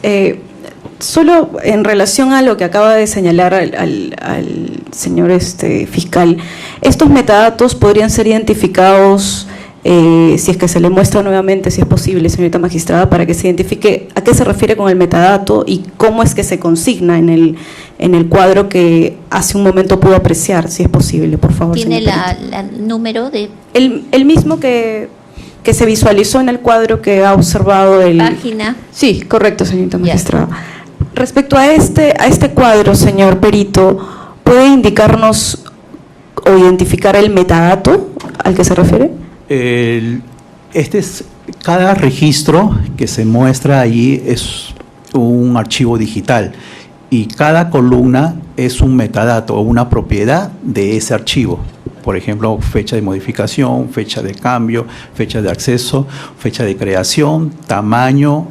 Solo en relación a lo que acaba de señalar al señor fiscal, estos metadatos podrían ser identificados, si es que se le muestra nuevamente, si es posible, señorita magistrada, para que se identifique a qué se refiere con el metadato y cómo es que se consigna en el cuadro que hace un momento pudo apreciar, si es posible, por favor. ¿Tiene señor perito. el número de El mismo que se visualizó en el cuadro que ha observado el... página? Sí, correcto, señorita Ya. magistrada. Respecto a este cuadro, señor perito, ¿puede indicarnos o identificar el metadato al que se refiere? Cada registro que se muestra ahí es un archivo digital y cada columna es un metadato o una propiedad de ese archivo. Por ejemplo, fecha de modificación, fecha de cambio, fecha de acceso, fecha de creación, tamaño,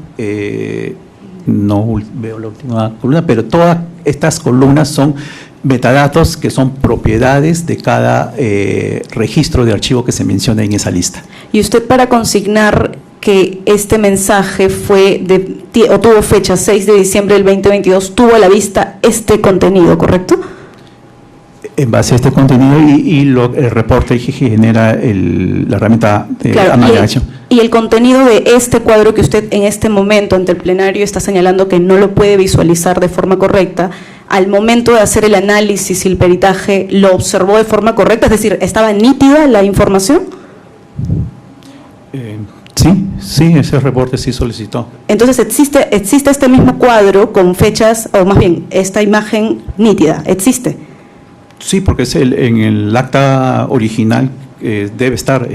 no veo la última columna, pero todas estas columnas son metadatos que son propiedades de cada registro de archivo que se menciona en esa lista. Y usted, para consignar que este mensaje o tuvo fecha 6 de diciembre del 2022, tuvo a la vista este contenido, ¿correcto? En base a este contenido y el reporte que genera la herramienta de Claro, amalgamación. y el contenido de este cuadro que usted en este momento ante el plenario está señalando que no lo puede visualizar de forma correcta, al momento de hacer el análisis y el peritaje, ¿lo observó de forma correcta? Es decir, ¿estaba nítida la información? Sí, ese reporte sí solicitó. Entonces, ¿existe este mismo cuadro con fechas, o más bien, esta imagen nítida? ¿Existe? Sí, porque es en el acta original debe estar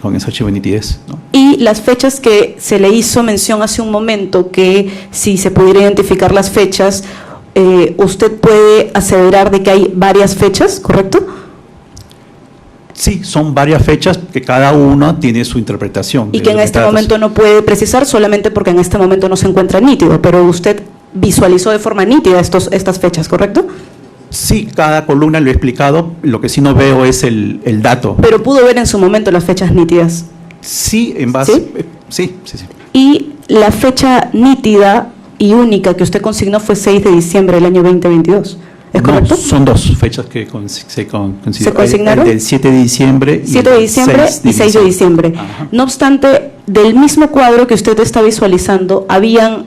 con ese archivo de nitidez, ¿no? Y las fechas que se le hizo mención hace un momento, que si se pudiera identificar las fechas, usted puede aseverar de que hay varias fechas, ¿correcto? Sí, son varias fechas que cada una tiene su interpretación. Y de que en los este metadatos. momento no puede precisar solamente porque en este momento no se encuentra nítido, pero usted visualizó de forma nítida estas fechas, ¿correcto? Sí, cada columna lo he explicado, lo que sí no veo es el dato. Pero pudo ver en su momento las fechas nítidas. Sí, en base... ¿Sí? Sí. Y la fecha nítida y única que usted consignó fue 6 de diciembre del año 2022. ¿Es correcto? No, son dos fechas que se consignaron. El del 7 de diciembre. 7 de diciembre y 6 de diciembre. Ajá. No obstante, del mismo cuadro que usted está visualizando,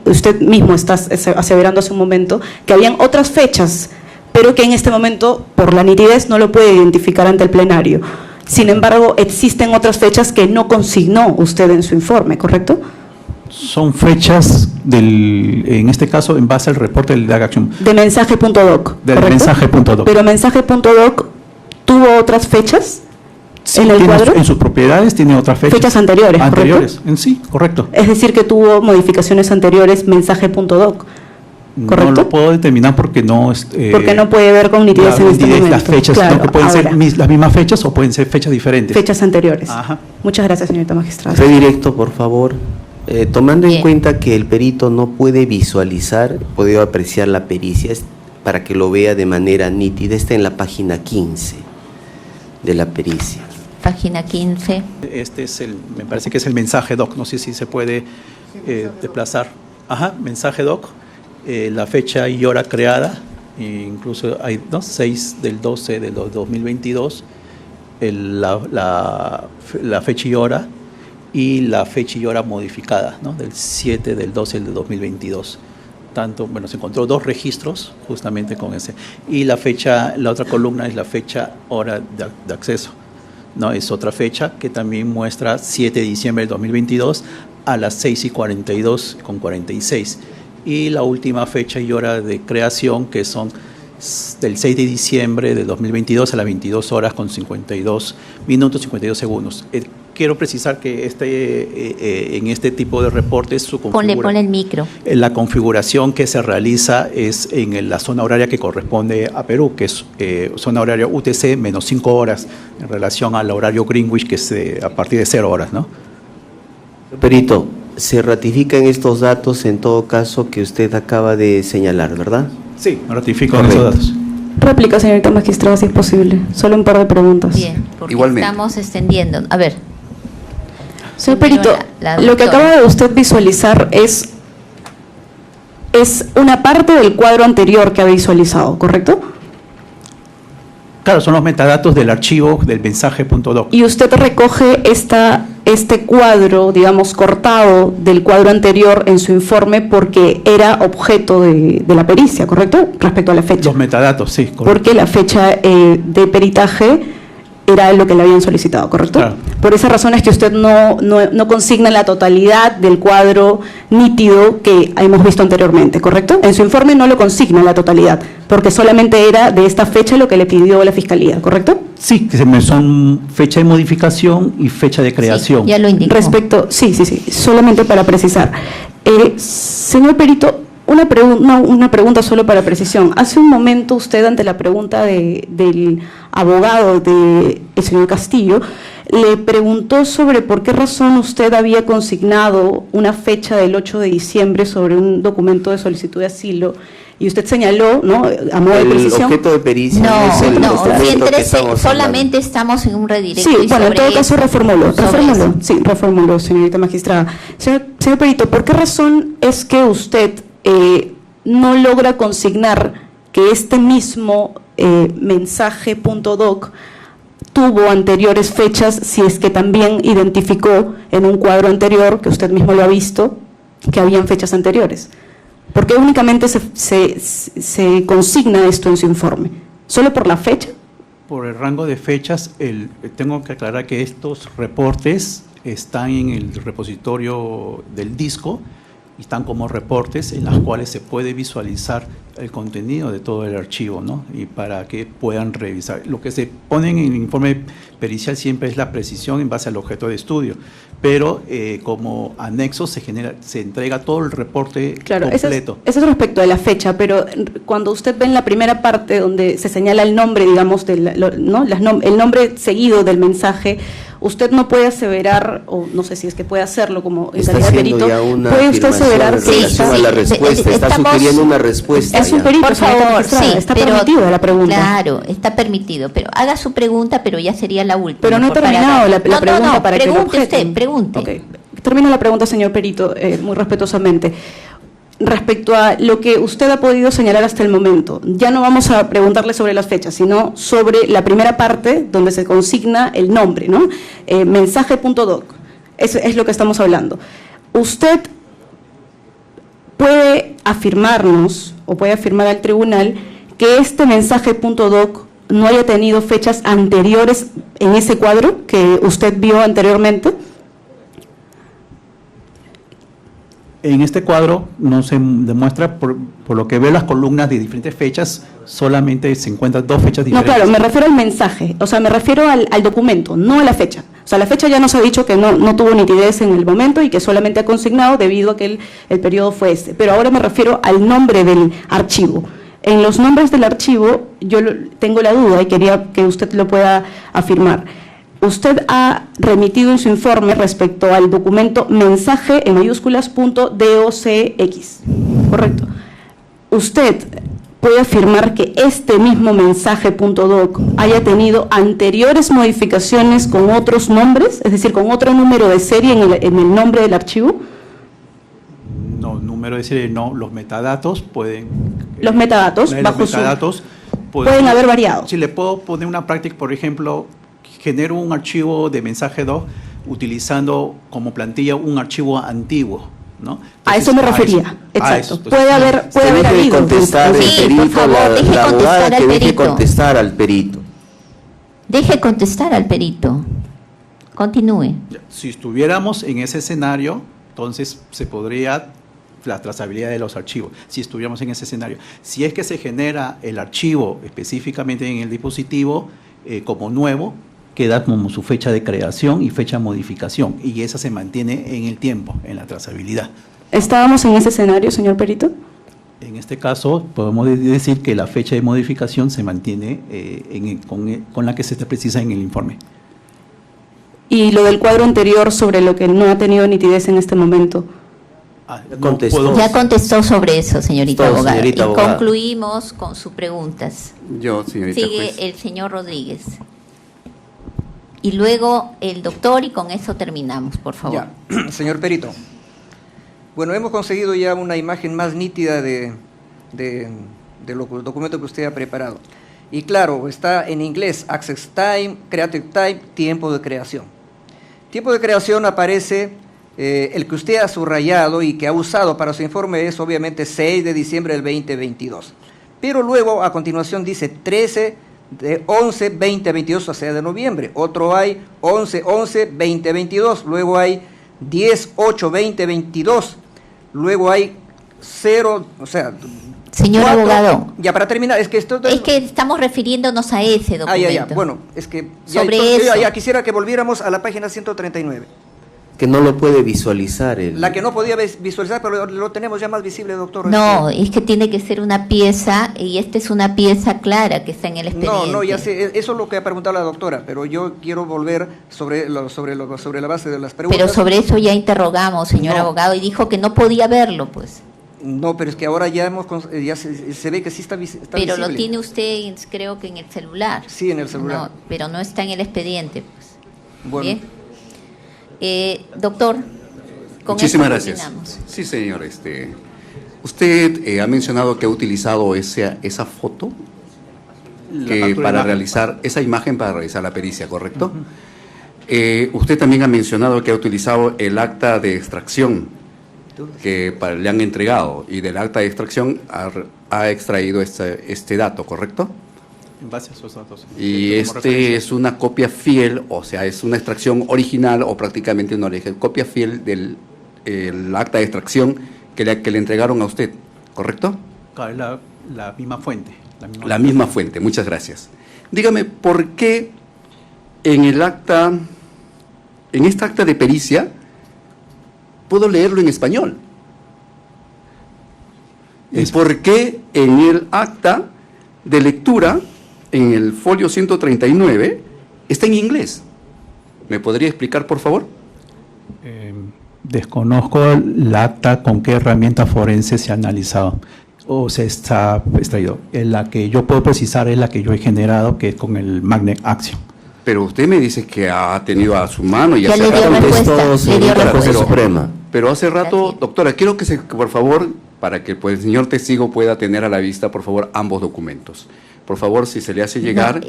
usted mismo está aseverando hace un momento, que habían otras fechas, pero que en este momento, por la nitidez, no lo puede identificar ante el plenario. Sin embargo, existen otras fechas que no consignó usted en su informe, ¿correcto? Son fechas en este caso, en base al reporte del DAG Action. De mensaje.doc. Del mensaje.doc. Pero mensaje.doc tuvo otras fechas Sí, en el cuadro. En sus propiedades tiene otras fechas. Fechas anteriores, Anteriores, ¿correcto? en sí, correcto. Es decir, que tuvo modificaciones anteriores mensaje.doc. ¿Correcto? No lo puedo determinar porque no... Porque no puede ver con nitidez en este momento. Las fechas, Claro, no, que pueden ser ahora, las mismas fechas o pueden ser fechas diferentes. fechas anteriores. Ajá. Muchas gracias, señorita magistrada. Fe directo, por favor. Tomando en Bien. cuenta que el perito no puede visualizar, puede apreciar la pericia para que lo vea de manera nítida, está en la página 15 de la pericia. Página 15. Este es me parece que es el mensaje doc, no sé si se puede desplazar. Ajá, mensaje doc, la fecha y hora creada, incluso hay 6 del 12 del 2022, la fecha y hora, y la fecha y hora modificada, ¿no? Del 7 del 12 del 2022. Se encontró 2 registros justamente con ese. Y la otra columna es la fecha, hora de acceso, ¿no? Es otra fecha que también muestra 7 de diciembre del 2022 a las 6:42:46. Y la última fecha y hora de creación, que son del 6 de diciembre del 2022 a las 22:52:52. Quiero precisar que en este tipo de reportes Ponle el micro. la configuración que se realiza es en la zona horaria que corresponde a Perú, que es zona horaria UTC menos 5 horas en relación al horario Greenwich, que es a partir de 0 horas, ¿no? Perito, se ratifican estos datos en todo caso que usted acaba de señalar, ¿verdad? Sí, me ratifico en Correcto. esos datos. Réplica, señorita magistrada, si es posible. Solo un par de preguntas. Bien, porque Igualmente. estamos extendiendo. A ver. Señor Primero Perito, la lo que doctora. acaba de usted visualizar es una parte del cuadro anterior que ha visualizado, ¿correcto? Claro, son los metadatos del archivo del mensaje.doc. Y usted recoge este cuadro, digamos, cortado del cuadro anterior en su informe porque era objeto de la pericia, ¿correcto? Respecto a la fecha. Los metadatos, sí, correcto. Porque la fecha de peritaje era lo que le habían solicitado, ¿correcto? Claro. Por esa razón es que usted no consigna la totalidad del cuadro nítido que hemos visto anteriormente, ¿correcto? En su informe no lo consigna la totalidad, porque solamente era de esta fecha lo que le pidió la Fiscalía, ¿correcto? Sí, que son fecha de modificación y fecha de creación. Sí, ya lo indicó. Sí, solamente para precisar. Señor Perito, una pregunta solo para precisión. Hace un momento usted, ante la pregunta del abogado del señor Castillo, le preguntó sobre por qué razón usted había consignado una fecha del 8 de diciembre sobre un documento de solicitud de asilo, y usted señaló, ¿no?, a modo de El precisión. objeto de pericia No, es el no, documento que siéntese, estamos solamente estamos en un redirecto. Sí, y bueno, en sobre todo caso eso, reformuló. sobre eso. Sí, reformuló, señorita magistrada. Señor Perito, ¿por qué razón es que usted no logra consignar que este mismo mensaje.doc tuvo anteriores fechas, si es que también identificó en un cuadro anterior, que usted mismo lo ha visto, que habían fechas anteriores? ¿Por qué únicamente se consigna esto en su informe? ¿Solo por la fecha? Por el rango de fechas, tengo que aclarar que estos reportes están en el repositorio del disco están como reportes en las cuales se puede visualizar el contenido de todo el archivo, ¿no? Y para que puedan revisar. Lo que se pone en el informe pericial siempre es la precisión en base al objeto de estudio, pero como anexo se entrega todo el reporte completo. Eso es respecto de la fecha, pero cuando usted ve en la primera parte donde se señala el nombre, digamos, ¿no? El nombre seguido del mensaje, usted no puede aseverar, o no sé si es que puede hacerlo como en calidad de perito, ¿puede usted aseverar en relación a la respuesta? Está sugiriendo una respuesta. Es un ya. perito, Por favor, sí, está pero- permitido la pregunta. Claro, está permitido, pero haga su pregunta, pero ya sería la última. Pero no he para terminado dar- la pregunta no, para que lo pregunte objeten. usted, pregunte. Ok. Termino la pregunta, señor perito, muy respetuosamente. Respecto a lo que usted ha podido señalar hasta el momento, ya no vamos a preguntarle sobre las fechas, sino sobre la primera parte donde se consigna el nombre, ¿no? Mensaje.doc, es lo que estamos hablando. Usted puede afirmarnos, o puede afirmar al tribunal, que este mensaje.doc no haya tenido fechas anteriores en ese cuadro que usted vio anteriormente. En este cuadro no se demuestra, por lo que veo las columnas de diferentes fechas, solamente se encuentran 2 fechas No, diferentes. claro, me refiero al mensaje, o sea, me refiero al documento, no a la fecha. O sea, la fecha ya nos ha dicho que no tuvo nitidez en el momento y que solamente ha consignado debido a que el periodo fue este. Pero ahora me refiero al nombre del archivo. En los nombres del archivo yo tengo la duda y quería que usted lo pueda afirmar. Usted ha remitido en su informe respecto al documento mensaje en mayúsculas .docx, ¿correcto? ¿Usted puede afirmar que este mismo mensaje.doc haya tenido anteriores modificaciones con otros nombres, es decir, con otro número de serie en el nombre del archivo? No, número de serie no, los metadatos pueden... Los metadatos, los bajo su... metadatos pueden haber variado. Si le puedo poner una práctica, por ejemplo, genero un archivo de mensaje 2 utilizando como plantilla un archivo antiguo, ¿no? A eso me refería, exacto. Entonces, Puede haber Deje de habido. contestar el Sí, por perito, favor, deje la abogada contestar al que deje perito. contestar al perito. Deje contestar al perito. Continúe. Si estuviéramos en ese escenario, entonces se podría la trazabilidad de los archivos, si estuviéramos en ese escenario. Si es que se genera el archivo específicamente en el dispositivo como nuevo, queda como su fecha de creación y fecha de modificación, y esa se mantiene en el tiempo, en la trazabilidad. ¿Estábamos en ese escenario, señor perito? En este caso, podemos decir que la fecha de modificación se mantiene con la que se precisa en el informe. Y lo del cuadro anterior sobre lo que no ha tenido nitidez en este momento. Contestó. Ya contestó sobre eso, señorita Todo, abogada. señorita y abogada. concluimos con sus preguntas. Yo, señorita Sigue juez. el señor Rodríguez. Y luego el doctor, y con eso terminamos, por favor. Ya, señor perito. Bueno, hemos conseguido ya una imagen más nítida de los documentos que usted ha preparado. Y claro, está en inglés, access time, creative time, tiempo de creación. Tiempo de creación aparece, el que usted ha subrayado y que ha usado para su informe es obviamente 6 de diciembre del 2022. Pero luego, a continuación, dice 13 de 11, 2022, o sea, de noviembre. Otro hay 11, 11, 2022. Luego hay 10, 8, 2022. Luego hay 0, o sea... Señor 4, abogado. Ya, para terminar, es que esto... Es que estamos refiriéndonos a ese documento. ya. Bueno, es que... Ya, Sobre entonces, yo eso. ya quisiera que volviéramos a la página 139. Que no lo puede visualizar el... La que no podía visualizar, pero lo tenemos ya más visible, doctor. No, es que tiene que ser una pieza, y esta es una pieza clara que está en el expediente. No, ya sé, eso es lo que ha preguntado la doctora, pero yo quiero volver sobre la base de las preguntas. Pero sobre eso ya interrogamos, señor No. abogado, y dijo que no podía verlo, pues. No, pero es que ahora ya ya se ve que sí está Pero lo visible. tiene usted, creo que en el celular. Sí, en el celular. No, pero no está en el expediente, pues. Bueno. Bien. Doctor, con Muchísimas eso gracias. terminamos. Sí, señor. Usted ha mencionado que ha utilizado esa foto para realizar esa imagen para realizar la pericia, ¿correcto? Usted también ha mencionado que ha utilizado el acta de extracción que le han entregado, y del acta de extracción ha extraído este dato, ¿correcto? En base a esos datos. Y Como referencia. es una copia fiel, o sea, es una extracción original o prácticamente una copia fiel del el acta de extracción que le entregaron a usted, ¿correcto? La misma fuente. La misma fuente, muchas gracias. Dígame, ¿por qué en esta acta de pericia, puedo leerlo en español? ¿Y por qué en el acta de lectura, en el folio 139, está en inglés? ¿Me podría explicar, por favor? Desconozco la acta con qué herramienta forense se ha analizado o se está extraído. La que yo puedo precisar es la que yo he generado, que es con el Magnet Action. Pero usted me dice que ha tenido a su mano y Ya hace le dio rato- respuesta, le dio respuesta. Suprema. Pero hace rato, Gracias. doctora, quiero que por favor, para que pues, el señor testigo pueda tener a la vista, por favor, ambos documentos. Por favor, si se le hace llegar.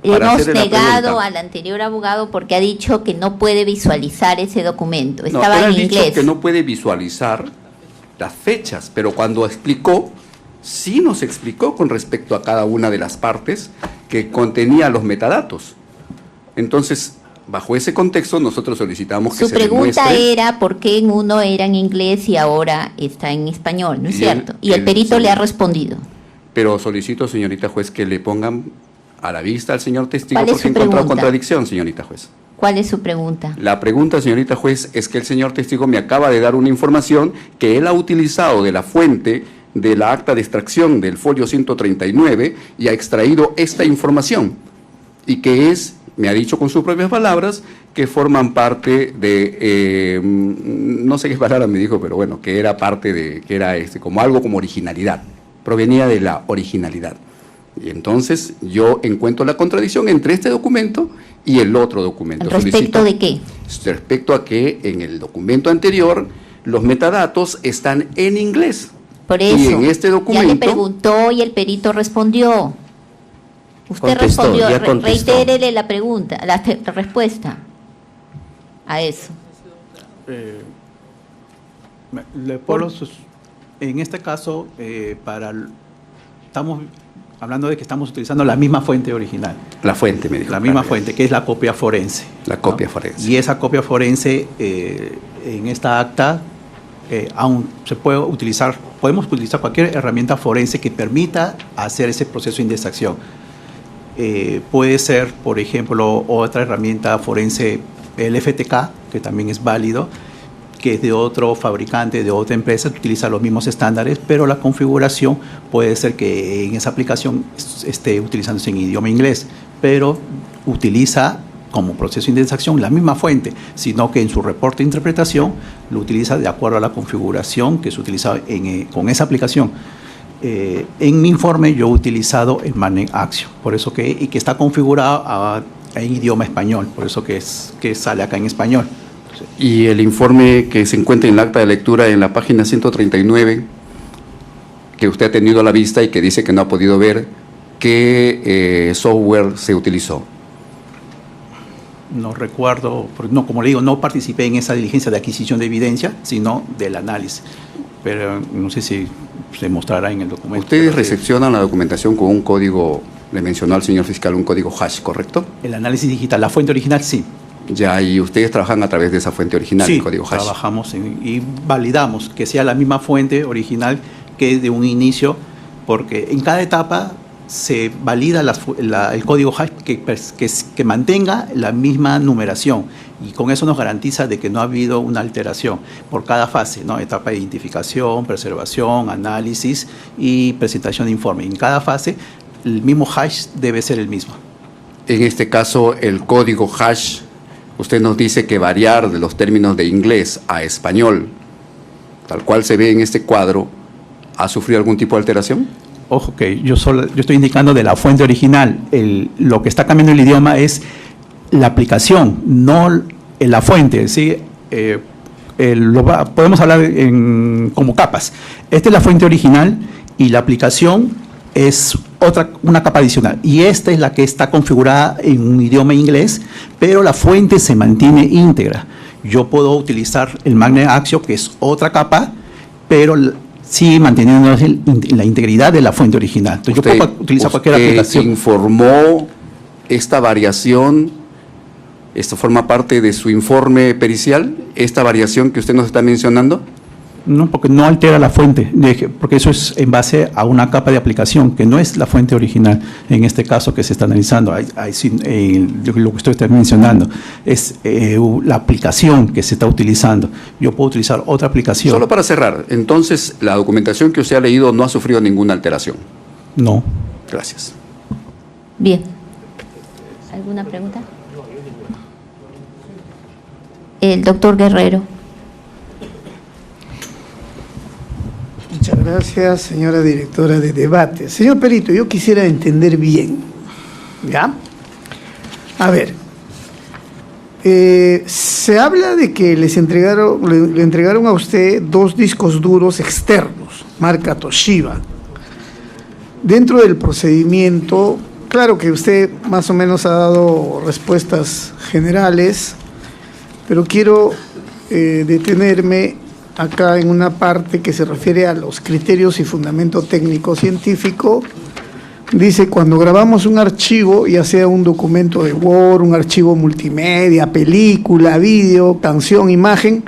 para Hemos hacerle la negado pregunta. al anterior abogado porque ha dicho que no puede visualizar ese documento. No, Estaba él ha en dicho inglés. que no puede visualizar las fechas, pero cuando explicó, sí nos explicó con respecto a cada una de las partes que contenía los metadatos. Entonces, bajo ese contexto, nosotros solicitamos que Su se pregunta demuestre. era por qué en uno era en inglés y ahora está en español, ¿no es Y cierto? él- Y el él- perito sí. le ha respondido. Pero solicito, señorita juez, que le pongan a la vista al señor testigo ¿Cuál es porque su he encontrado pregunta? contradicción, señorita juez. ¿Cuál es su pregunta? La pregunta, señorita juez, es que el señor testigo me acaba de dar una información que él ha utilizado de la fuente de la acta de extracción del folio 139 y ha extraído esta información y que me ha dicho con sus propias palabras, que forman parte de, no sé qué palabra me dijo, pero bueno, que era parte de, que era como algo como originalidad, provenía de la originalidad. Y entonces yo encuentro la contradicción entre este documento y el otro documento. ¿Respecto de qué? Respecto a que en el documento anterior los metadatos están en inglés. Por eso, Y en este ya le documento, preguntó y el perito respondió. Usted Contestó, respondió, ya contestó. reitérele la pregunta, la respuesta a eso. En este caso, estamos hablando de que estamos utilizando la misma fuente original, la fuente me dijo. la misma claro. fuente, que es la copia forense. La copia forense. Y esa copia forense, en esta acta, aún se puede utilizar, podemos utilizar cualquier herramienta forense que permita hacer ese proceso de indexación. Puede ser, por ejemplo, otra herramienta forense, el FTK, que también es válido, que es de otro fabricante, de otra empresa, utiliza los mismos estándares, pero la configuración puede ser que en esa aplicación esté utilizándose en idioma inglés, pero utiliza como proceso de indexación la misma fuente, sino que en su reporte de interpretación lo utiliza de acuerdo a la configuración que se utiliza con esa aplicación. En mi informe yo he utilizado el Magnet Action, por eso y que está configurado en idioma español, por eso que sale acá en español. Y el informe que se encuentra en el acta de lectura en la página 139, que usted ha tenido a la vista y que dice que no ha podido ver, ¿qué software se utilizó? No recuerdo, no, como le digo, no participé en esa diligencia de adquisición de evidencia, sino del análisis. Pero no sé si se mostrará en el documento. Ustedes Pero recepcionan la documentación con un código, le mencionó al señor fiscal, un código hash, ¿correcto? el análisis digital, la fuente original, sí. Ya, y ustedes trabajan a través de esa fuente original, Sí, el código hash. trabajamos y validamos que sea la misma fuente original que de un inicio, porque en cada etapa se valida el código hash que mantenga la misma numeración, y con eso nos garantiza de que no ha habido una alteración por cada fase, ¿no? Etapa de identificación, preservación, análisis y presentación de informe. En cada fase el mismo hash debe ser el mismo. En este caso, el código hash, usted nos dice que variar de los términos de inglés a español, tal cual se ve en este cuadro, ¿ha sufrido algún tipo de alteración? Ojo que yo estoy indicando de la fuente original. Lo que está cambiando el idioma es la aplicación, no la fuente, ¿sí? Podemos hablar como capas. Esta es la fuente original y la aplicación es una capa adicional. Y esta es la que está configurada en un idioma inglés, pero la fuente se mantiene íntegra. Yo puedo utilizar el Magnet Action, que es otra capa, pero sigue manteniendo la integridad de la fuente original. Entonces yo puedo utilizar cualquier aplicación. ¿Informó esta variación? ¿Esto forma parte de su informe pericial? ¿Esta variación que usted nos está mencionando? No, porque no altera la fuente, porque eso es en base a una capa de aplicación, que no es la fuente original, en este caso que se está analizando. Lo que usted está mencionando es la aplicación que se está utilizando. Yo puedo utilizar otra aplicación. Solo para cerrar, entonces, la documentación que usted ha leído no ha sufrido ninguna alteración. No. Gracias. Bien. ¿Alguna pregunta? El doctor Guerrero. Muchas gracias, señora directora de debate. Señor Perito, yo quisiera entender bien, ¿ya? A ver, se habla de que le entregaron a usted 2 discos duros externos, marca Toshiba. Dentro del procedimiento, claro que usted más o menos ha dado respuestas generales, pero quiero detenerme acá en una parte que se refiere a los criterios y fundamento técnico científico. Dice, cuando grabamos un archivo, ya sea un documento de Word, un archivo multimedia, película, vídeo, canción, imagen,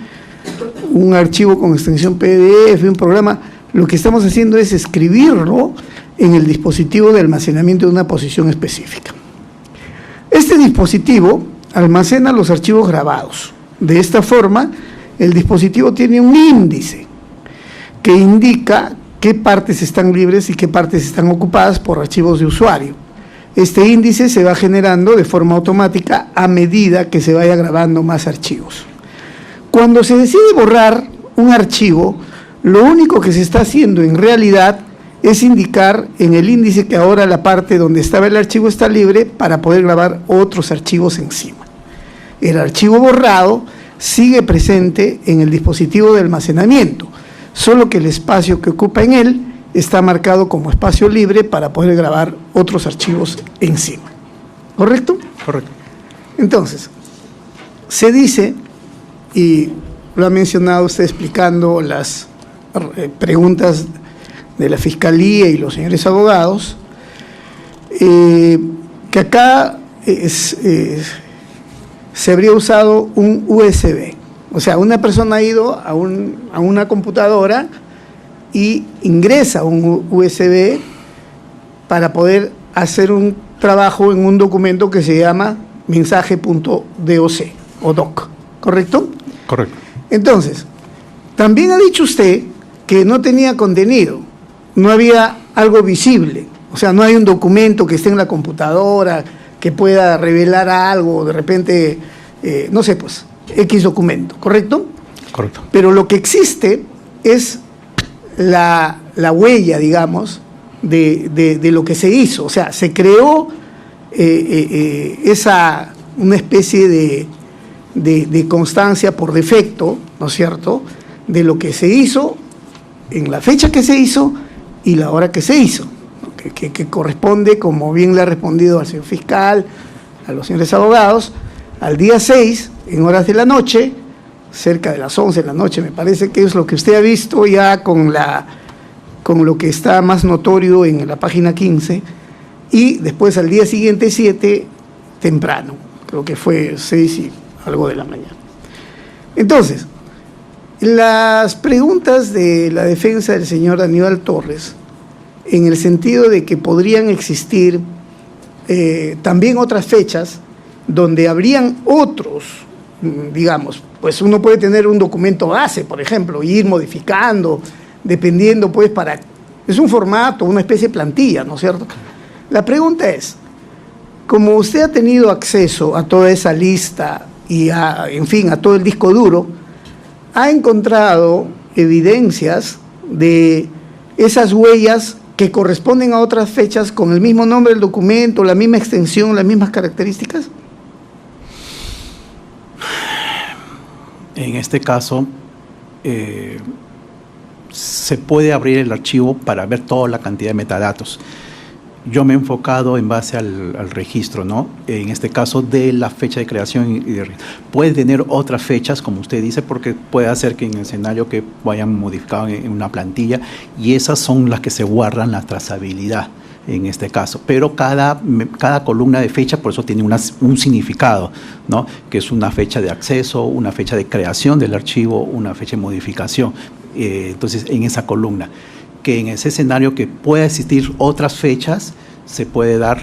un archivo con extensión PDF, un programa, lo que estamos haciendo es escribirlo en el dispositivo de almacenamiento de una posición específica. Este dispositivo almacena los archivos grabados. De esta forma, el dispositivo tiene un índice que indica qué partes están libres y qué partes están ocupadas por archivos de usuario. Este índice se va generando de forma automática a medida que se vaya grabando más archivos. Cuando se decide borrar un archivo, lo único que se está haciendo en realidad es indicar en el índice que ahora la parte donde estaba el archivo está libre para poder grabar otros archivos encima. El archivo borrado sigue presente en el dispositivo de almacenamiento, solo que el espacio que ocupa en él está marcado como espacio libre para poder grabar otros archivos encima. ¿Correcto? Correcto. Entonces, se dice, y lo ha mencionado usted explicando las preguntas de la Fiscalía y los señores abogados, que acá se habría usado un USB. O sea, una persona ha ido a una computadora y ingresa un USB para poder hacer un trabajo en un documento que se llama mensaje.doc o doc, ¿correcto? Correcto. Entonces, también ha dicho usted que no tenía contenido, no había algo visible, o sea, no hay un documento que esté en la computadora que pueda revelar algo, de repente, no sé, pues, X documento, ¿correcto? Correcto. Pero lo que existe es la huella, digamos, de lo que se hizo, o sea, se creó una especie de constancia por defecto, ¿no es cierto?, de lo que se hizo, en la fecha que se hizo y la hora que se hizo, ¿no? que corresponde, como bien le ha respondido al señor fiscal, a los señores abogados, al día 6, en horas de la noche, cerca de las 11 de la noche, me parece que es lo que usted ha visto ya con lo que está más notorio en la página 15, y después al día siguiente, 7, temprano, creo que fue 6 y algo de la mañana. Entonces, las preguntas de la defensa del señor Aníbal Torres, en el sentido de que podrían existir también otras fechas donde habrían otros, digamos, pues uno puede tener un documento base, por ejemplo, e ir modificando, dependiendo, pues, es un formato, una especie de plantilla, ¿no es cierto? La pregunta es, como usted ha tenido acceso a toda esa lista y en fin, a todo el disco duro, ha encontrado evidencias de esas huellas que corresponden a otras fechas con el mismo nombre del documento, la misma extensión, las mismas características. En este caso, se puede abrir el archivo para ver toda la cantidad de metadatos. Yo me he enfocado en base al registro, ¿no? En este caso de la fecha de creación puede tener otras fechas, como usted dice, porque puede hacer que en el escenario que vayan modificado en una plantilla, y esas son las que se guardan la trazabilidad en este caso. Pero cada columna de fecha, por eso tiene un significado, ¿no? Que es una fecha de acceso, una fecha de creación del archivo, una fecha de modificación. entonces en esa columna, que en ese escenario que pueda existir otras fechas, se puede dar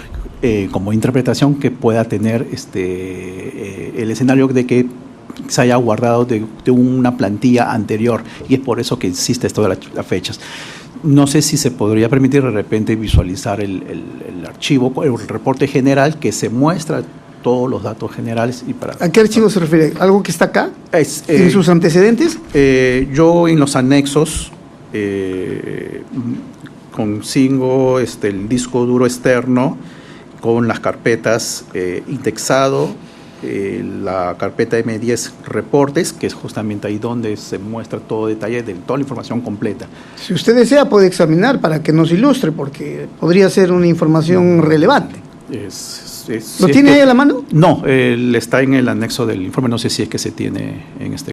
como interpretación que pueda tener el escenario de que se haya guardado de una plantilla anterior, y es por eso que existe esto de las fechas. No sé si se podría permitir de repente visualizar el archivo, el reporte general que se muestra todos los datos generales. Y para, ¿A qué archivo se refiere? ¿Algo que está acá? Es, ¿En sus antecedentes? yo en los anexos consigo el disco duro externo con las carpetas indexado, la carpeta M10 reportes, que es justamente ahí donde se muestra todo detalle de toda la información completa. Si usted desea puede examinar para que nos ilustre, porque podría ser una información relevante. ¿Lo tiene ahí a la mano? No, está en el anexo del informe, no sé si es que se tiene en este